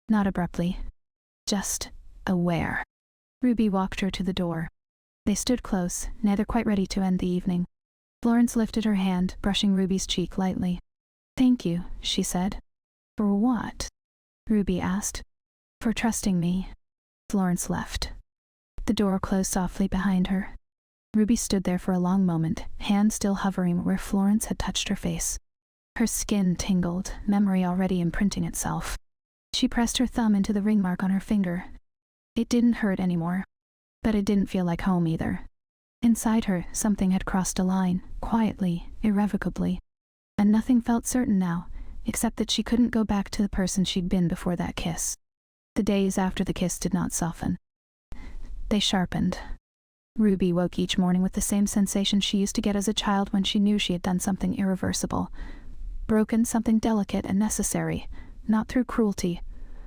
Not abruptly. Just aware. Ruby walked her to the door. They stood close, neither quite ready to end the evening. Florence lifted her hand, brushing Ruby's cheek lightly. Thank you, she said. For what? Ruby asked. For trusting me. Florence left. The door closed softly behind her. Ruby stood there for a long moment, hand still hovering where Florence had touched her face. Her skin tingled, memory already imprinting itself. She pressed her thumb into the ring mark on her finger. It didn't hurt anymore, but it didn't feel like home either. Inside her, something had crossed a line, quietly, irrevocably. And nothing felt certain now, except that she couldn't go back to the person she'd been before that kiss. The days after the kiss did not soften. They sharpened. Ruby woke each morning with the same sensation she used to get as a child when she knew she had done something irreversible. Broken something delicate and necessary, not through cruelty,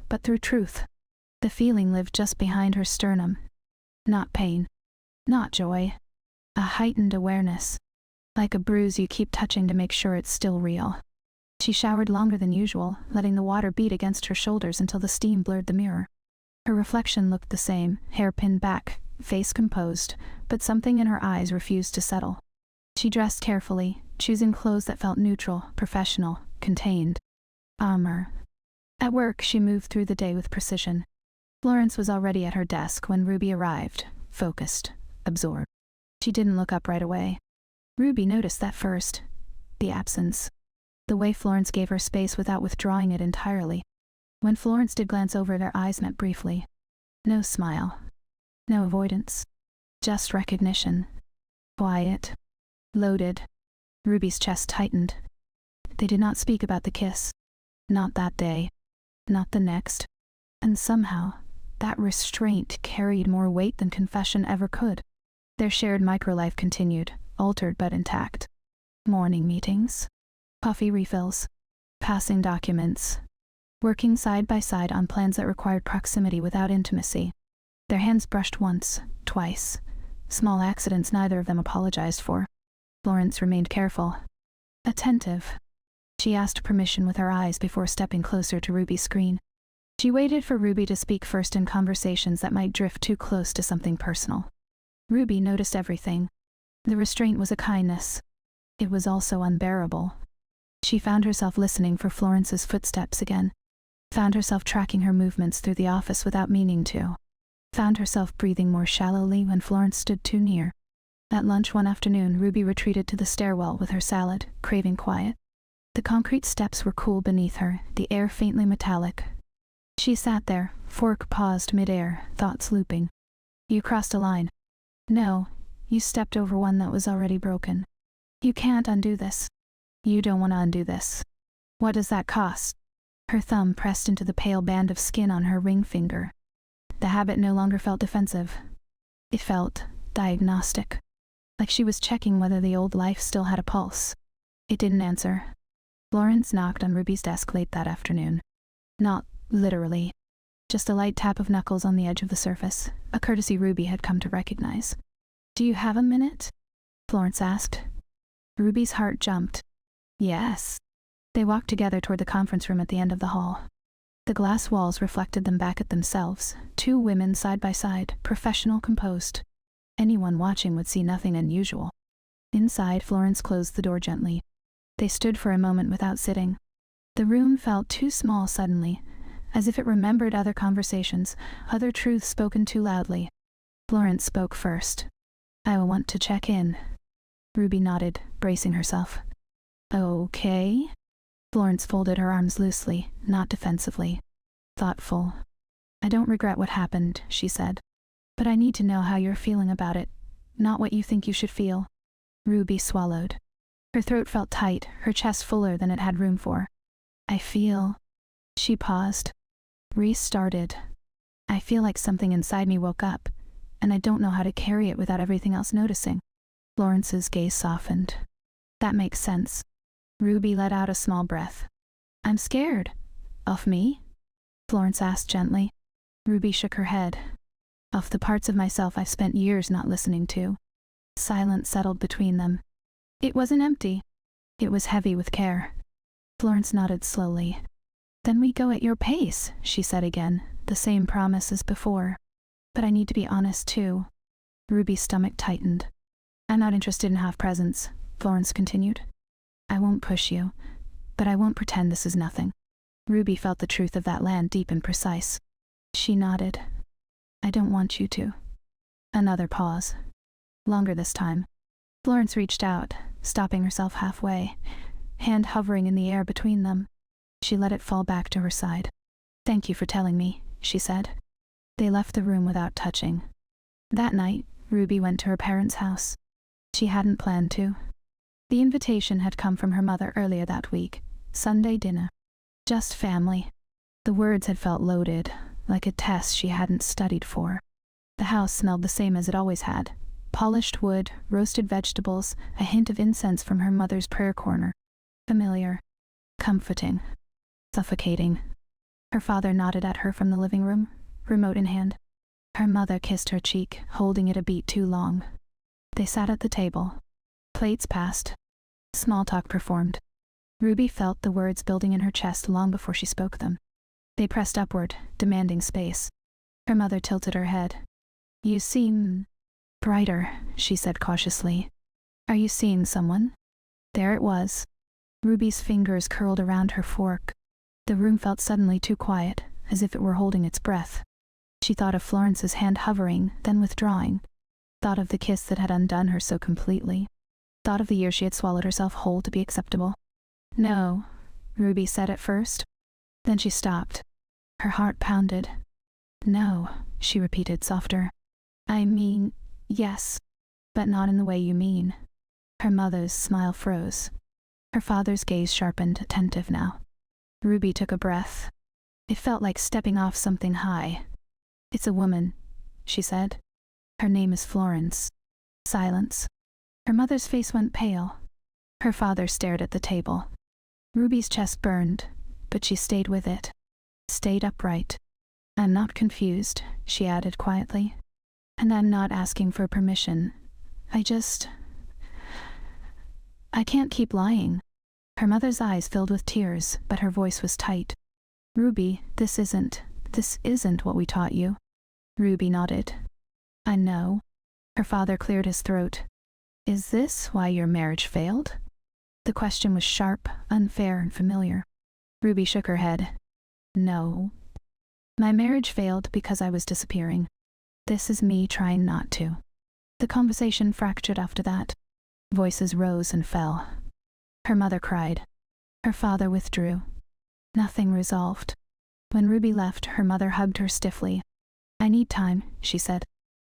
but through truth. The feeling lived just behind her sternum. Not pain. Not joy. A heightened awareness. Like a bruise you keep touching to make sure it's still real. She showered longer than usual, letting the water beat against her shoulders until the steam blurred the mirror. Her reflection looked the same, hair pinned back, face composed, but something in her eyes refused to settle. She dressed carefully, choosing clothes that felt neutral, professional, contained. Armor. At work, she moved through the day with precision. Florence was already at her desk when Ruby arrived, focused, absorbed. She didn't look up right away. Ruby noticed that first. The absence. The way Florence gave her space without withdrawing it entirely. When Florence did glance over, their eyes met briefly. No smile. No avoidance. Just recognition. Quiet. Loaded. Ruby's chest tightened. They did not speak about the kiss. Not that day. Not the next. And somehow, that restraint carried more weight than confession ever could. Their shared microlife continued, altered but intact. Morning meetings. Coffee refills. Passing documents. Working side by side on plans that required proximity without intimacy. Their hands brushed once, twice. Small accidents neither of them apologized for. Florence remained careful. Attentive. She asked permission with her eyes before stepping closer to Ruby's screen. She waited for Ruby to speak first in conversations that might drift too close to something personal. Ruby noticed everything. The restraint was a kindness. It was also unbearable. She found herself listening for Florence's footsteps again. Found herself tracking her movements through the office without meaning to. Found herself breathing more shallowly when Florence stood too near. At lunch one afternoon, Ruby retreated to the stairwell with her salad, craving quiet. The concrete steps were cool beneath her, the air faintly metallic. She sat there, fork paused mid-air, thoughts looping. You crossed a line. No, you stepped over one that was already broken. You can't undo this. You don't want to undo this. What does that cost? Her thumb pressed into the pale band of skin on her ring finger. The habit no longer felt defensive. It felt diagnostic. Like she was checking whether the old life still had a pulse. It didn't answer. Florence knocked on Ruby's desk late that afternoon. Not literally. Just a light tap of knuckles on the edge of the surface, a courtesy Ruby had come to recognize. Do you have a minute? Florence asked. Ruby's heart jumped. Yes. They walked together toward the conference room at the end of the hall. The glass walls reflected them back at themselves, two women side by side, professional, composed. Anyone watching would see nothing unusual. Inside, Florence closed the door gently. They stood for a moment without sitting. The room felt too small suddenly, as if it remembered other conversations, other truths spoken too loudly. Florence spoke first. I want to check in. Ruby nodded, bracing herself. Okay. Florence folded her arms loosely, not defensively. Thoughtful. I don't regret what happened, she said. But I need to know how you're feeling about it, not what you think you should feel. Ruby swallowed. Her throat felt tight, her chest fuller than it had room for. I feel... She paused. Restarted. I feel like something inside me woke up, and I don't know how to carry it without everything else noticing. Florence's gaze softened. That makes sense. Ruby let out a small breath. I'm scared. Of me? Florence asked gently. Ruby shook her head. Of the parts of myself I've spent years not listening to. Silence settled between them. It wasn't empty. It was heavy with care. Florence nodded slowly. Then we go at your pace, she said again, the same promise as before. But I need to be honest too. Ruby's stomach tightened. I'm not interested in half-presents, Florence continued. I won't push you, but I won't pretend this is nothing. Ruby felt the truth of that land deep and precise. She nodded. I don't want you to. Another pause. Longer this time. Florence reached out, stopping herself halfway, hand hovering in the air between them. She let it fall back to her side. Thank you for telling me, she said. They left the room without touching. That night, Ruby went to her parents' house. She hadn't planned to. The invitation had come from her mother earlier that week, Sunday dinner. Just family. The words had felt loaded, like a test she hadn't studied for. The house smelled the same as it always had. Polished wood, roasted vegetables, a hint of incense from her mother's prayer corner. Familiar. Comforting. Suffocating. Her father nodded at her from the living room, remote in hand. Her mother kissed her cheek, holding it a beat too long. They sat at the table. Plates passed. Small talk performed. Ruby felt the words building in her chest long before she spoke them. They pressed upward, demanding space. Her mother tilted her head. You seem... brighter, she said cautiously. Are you seeing someone? There it was. Ruby's fingers curled around her fork. The room felt suddenly too quiet, as if it were holding its breath. She thought of Florence's hand hovering, then withdrawing. Thought of the kiss that had undone her so completely. thought of the year she had swallowed herself whole to be acceptable. "No," Ruby said at first. Then she stopped. Her heart pounded. "No," she repeated softer. "I mean, yes, but not in the way you mean." Her mother's smile froze. Her father's gaze sharpened, attentive now. Ruby took a breath. It felt like stepping off something high. "It's a woman," she said. "Her name is Florence." Silence. Her mother's face went pale. Her father stared at the table. Ruby's chest burned, but she stayed with it. Stayed upright. "I'm not confused," she added quietly. "And I'm not asking for permission. I can't keep lying." Her mother's eyes filled with tears, but her voice was tight. "Ruby, this isn't what we taught you." Ruby nodded. "I know." Her father cleared his throat. "Is this why your marriage failed?" The question was sharp, unfair, and familiar. Ruby shook her head. "No. My marriage failed because I was disappearing. This is me trying not to." The conversation fractured after that. Voices rose and fell. Her mother cried. Her father withdrew. Nothing resolved. When Ruby left, her mother hugged her stiffly. "I need time," she said.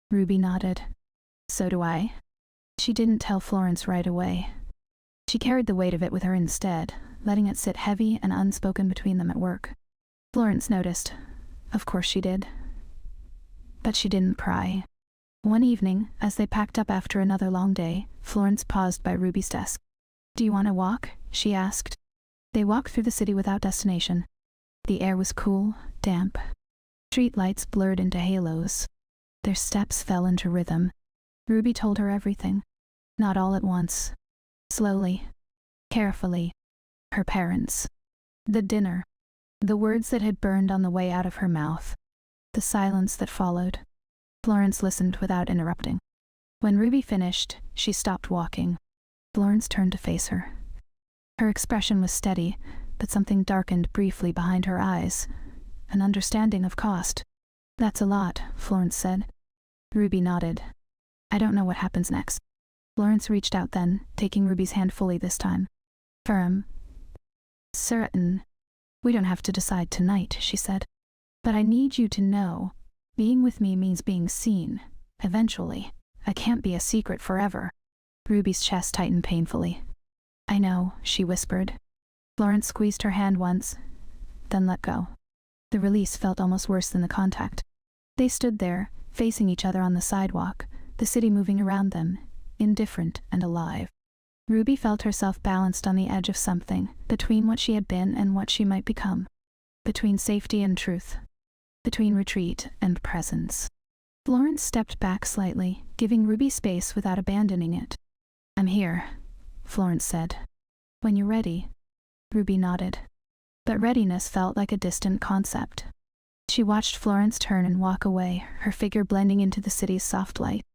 Ruby nodded. "So do I." She didn't tell Florence right away. She carried the weight of it with her instead, letting it sit heavy and unspoken between them at work. Florence noticed. Of course she did. But she didn't pry. One evening, as they packed up after another long day, Florence paused by Ruby's desk. "Do you want to walk?" she asked. They walked through the city without destination. The air was cool, damp. Street lights blurred into halos. Their steps fell into rhythm. Ruby told her everything. Not all at once. Slowly. Carefully. Her parents. The dinner. The words that had burned on the way out of her mouth. The silence that followed. Florence listened without interrupting. When Ruby finished, she stopped walking. Florence turned to face her. Her expression was steady, but something darkened briefly behind her eyes. An understanding of cost. "That's a lot," Florence said. Ruby nodded. "I don't know what happens next." Florence reached out then, taking Ruby's hand fully this time. Firm. "Certain. We don't have to decide tonight," she said. "But I need you to know, being with me means being seen. Eventually. I can't be a secret forever." Ruby's chest tightened painfully. "I know," she whispered. Florence squeezed her hand once, then let go. The release felt almost worse than the contact. They stood there, facing each other on the sidewalk, the city moving around them, indifferent and alive. Ruby felt herself balanced on the edge of something, between what she had been and what she might become. Between safety and truth. Between retreat and presence. Florence stepped back slightly, giving Ruby space without abandoning it. "I'm here," Florence said. "When you're ready." Ruby nodded. But readiness felt like a distant concept. She watched Florence turn and walk away, her figure blending into the city's soft light.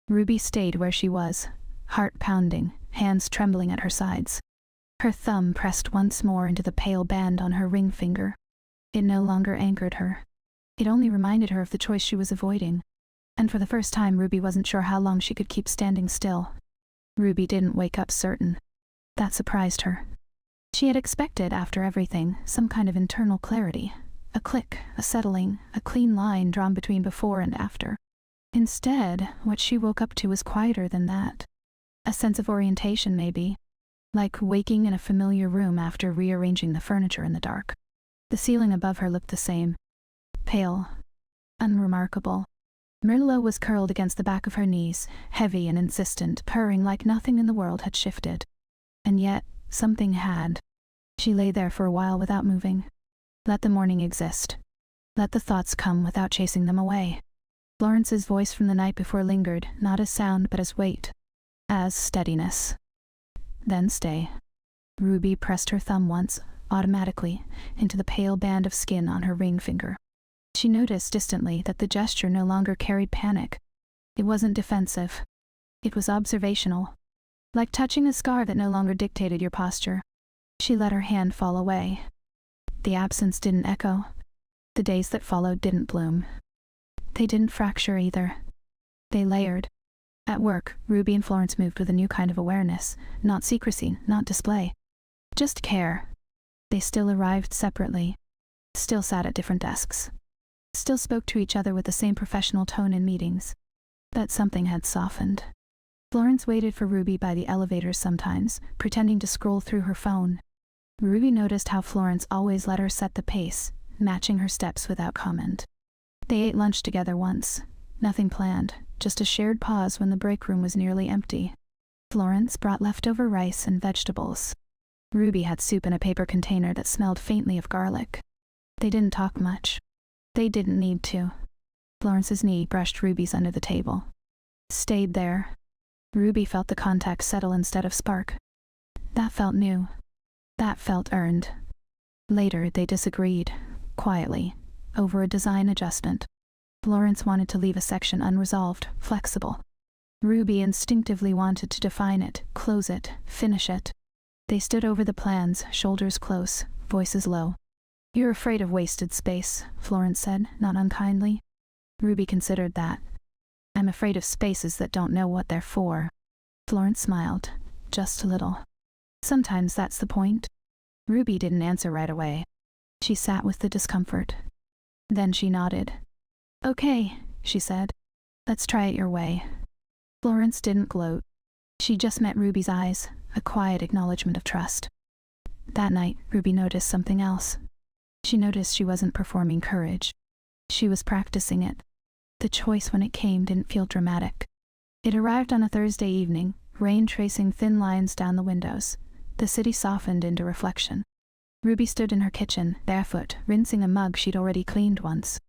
Ruby stayed where she was, heart pounding, hands trembling at her sides. Her thumb pressed once more into the pale band on her ring finger. It no longer anchored her. It only reminded her of the choice she was avoiding. And for the first time, Ruby wasn't sure how long she could keep standing still. Ruby didn't wake up certain. That surprised her. She had expected, after everything, some kind of internal clarity. A click, a settling, a clean line drawn between before and after. Instead, what she woke up to was quieter than that. A sense of orientation, maybe. Like waking in a familiar room after rearranging the furniture in the dark. The ceiling above her looked the same. Pale. Unremarkable. Merlot was curled against the back of her knees, heavy and insistent, purring like nothing in the world had shifted. And yet, something had. She lay there for a while without moving. Let the morning exist. Let the thoughts come without chasing them away. Florence's voice from the night before lingered, not as sound but as weight. As steadiness. Then stay. Ruby pressed her thumb once, automatically, into the pale band of skin on her ring finger. She noticed distantly that the gesture no longer carried panic. It wasn't defensive. It was observational. Like touching a scar that no longer dictated your posture. She let her hand fall away. The absence didn't echo. The days that followed didn't bloom. They didn't fracture either. They layered. At work, Ruby and Florence moved with a new kind of awareness, not secrecy, not display. Just care. They still arrived separately, still sat at different desks, still spoke to each other with the same professional tone in meetings. But something had softened. Florence waited for Ruby by the elevators sometimes, pretending to scroll through her phone. Ruby noticed how Florence always let her set the pace, matching her steps without comment. They ate lunch together once. Nothing planned, just a shared pause when the break room was nearly empty. Florence brought leftover rice and vegetables. Ruby had soup in a paper container that smelled faintly of garlic. They didn't talk much. They didn't need to. Florence's knee brushed Ruby's under the table. Stayed there. Ruby felt the contact settle instead of spark. That felt new. That felt earned. Later, they disagreed, quietly, over a design adjustment. Florence wanted to leave a section unresolved, flexible. Ruby instinctively wanted to define it, close it, finish it. They stood over the plans, shoulders close, voices low. "You're afraid of wasted space," Florence said, not unkindly. Ruby considered that. "I'm afraid of spaces that don't know what they're for." Florence smiled, just a little. "Sometimes that's the point." Ruby didn't answer right away. She sat with the discomfort. Then she nodded. "Okay," she said. "Let's try it your way." Florence didn't gloat. She just met Ruby's eyes, a quiet acknowledgement of trust. That night, Ruby noticed something else. She noticed she wasn't performing courage. She was practicing it. The choice when it came didn't feel dramatic. It arrived on a Thursday evening, rain tracing thin lines down the windows. The city softened into reflection. Ruby stood in her kitchen, barefoot, rinsing a mug she'd already cleaned once.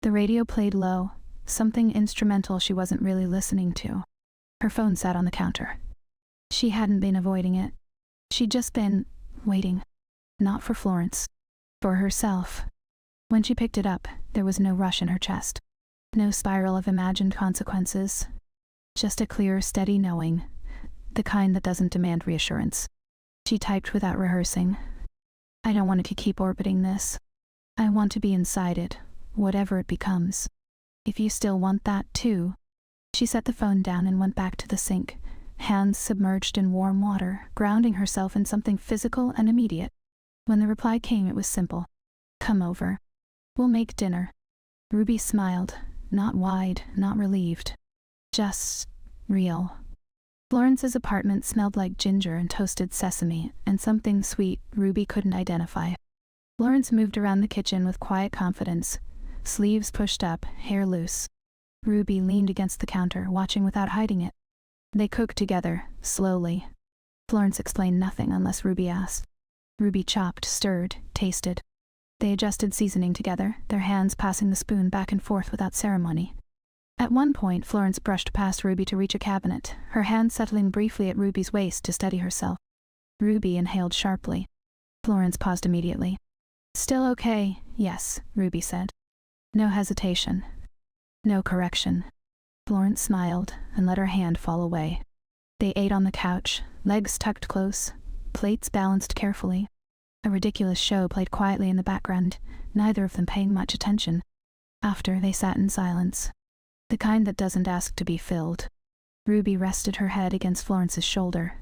The radio played low, something instrumental she wasn't really listening to. Her phone sat on the counter. She hadn't been avoiding it. She'd just been waiting. Not for Florence. For herself. When she picked it up, there was no rush in her chest. No spiral of imagined consequences. Just a clear, steady knowing. The kind that doesn't demand reassurance. She typed without rehearsing. "I don't want it to keep orbiting this. I want to be inside it, whatever it becomes. If you still want that too." She set the phone down and went back to the sink, hands submerged in warm water, grounding herself in something physical and immediate. When the reply came, it was simple. "Come over. We'll make dinner." Ruby smiled, not wide, not relieved. Just real. Florence's apartment smelled like ginger and toasted sesame, and something sweet Ruby couldn't identify. Florence moved around the kitchen with quiet confidence, sleeves pushed up, hair loose. Ruby leaned against the counter, watching without hiding it. They cooked together, slowly. Florence explained nothing unless Ruby asked. Ruby chopped, stirred, tasted. They adjusted seasoning together, their hands passing the spoon back and forth without ceremony. At one point, Florence brushed past Ruby to reach a cabinet, her hand settling briefly at Ruby's waist to steady herself. Ruby inhaled sharply. Florence paused immediately. "Still okay, yes," Ruby said. No hesitation. No correction. Florence smiled and let her hand fall away. They ate on the couch, legs tucked close, plates balanced carefully. A ridiculous show played quietly in the background, neither of them paying much attention. After, they sat in silence. The kind that doesn't ask to be filled. Ruby rested her head against Florence's shoulder.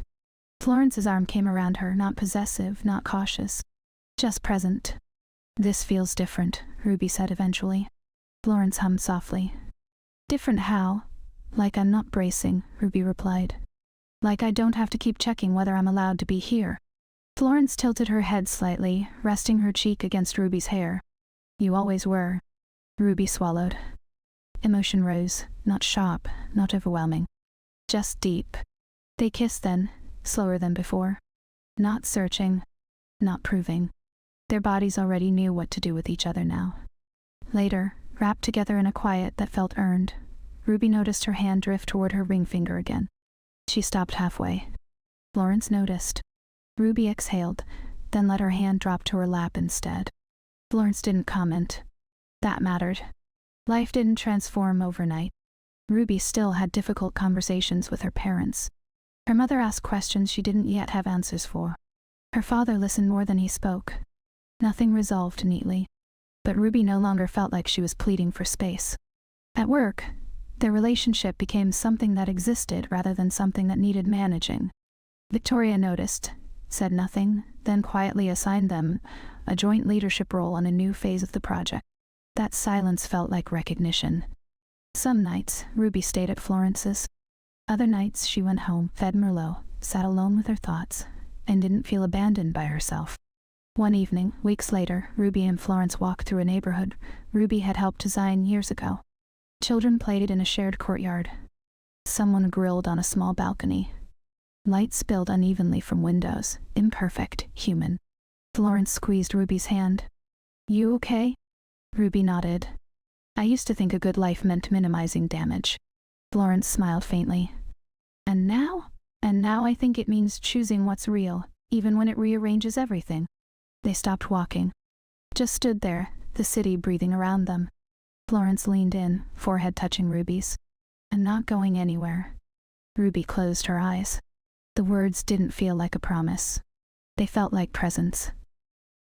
Florence's arm came around her, not possessive, not cautious. Just present. "This feels different," Ruby said eventually. Florence hummed softly. "Different how?" "Like I'm not bracing," Ruby replied. "Like I don't have to keep checking whether I'm allowed to be here." Florence tilted her head slightly, resting her cheek against Ruby's hair. "You always were." Ruby swallowed. Emotion rose, not sharp, not overwhelming. Just deep. They kissed then, slower than before. Not searching, not proving. Their bodies already knew what to do with each other now. Later, wrapped together in a quiet that felt earned, Ruby noticed her hand drift toward her ring finger again. She stopped halfway. Florence noticed. Ruby exhaled, then let her hand drop to her lap instead. Florence didn't comment. That mattered. Life didn't transform overnight. Ruby still had difficult conversations with her parents. Her mother asked questions she didn't yet have answers for. Her father listened more than he spoke. Nothing resolved neatly. But Ruby no longer felt like she was pleading for space. At work, Their relationship became something that existed rather than something that needed managing. Victoria noticed, said nothing, then quietly assigned them a joint leadership role on a new phase of the project. That silence felt like recognition. Some nights, Ruby stayed at Florence's. Other nights, she went home, fed Merlot, sat alone with her thoughts, and didn't feel abandoned by herself. One evening, weeks later, Ruby and Florence walked through a neighborhood Ruby had helped design years ago. Children played in a shared courtyard. Someone grilled on a small balcony. Light spilled unevenly from windows, imperfect, human. Florence squeezed Ruby's hand. "You okay?" Ruby nodded. "I used to think a good life meant minimizing damage." Florence smiled faintly. And now I think it means choosing what's real, even when it rearranges everything." They stopped walking. Just stood there, the city breathing around them. Florence leaned in, forehead touching Ruby's. "And not going anywhere." Ruby closed her eyes. The words didn't feel like a promise. They felt like presence.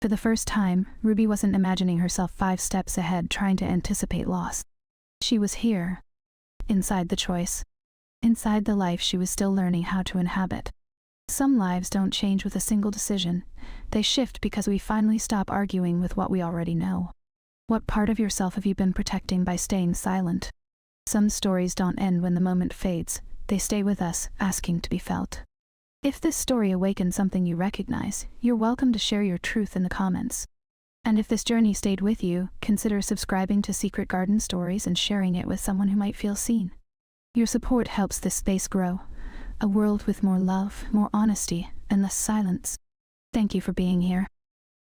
For the first time, Ruby wasn't imagining herself 5 steps ahead trying to anticipate loss. She was here, inside the choice, inside the life she was still learning how to inhabit. Some lives don't change with a single decision. They shift because we finally stop arguing with what we already know. What part of yourself have you been protecting by staying silent? Some stories don't end when the moment fades. They stay with us, asking to be felt. If this story awakened something you recognize, you're welcome to share your truth in the comments. And if this journey stayed with you, consider subscribing to Secret Garden Stories and sharing it with someone who might feel seen. Your support helps this space grow. A world with more love, more honesty, and less silence. Thank you for being here.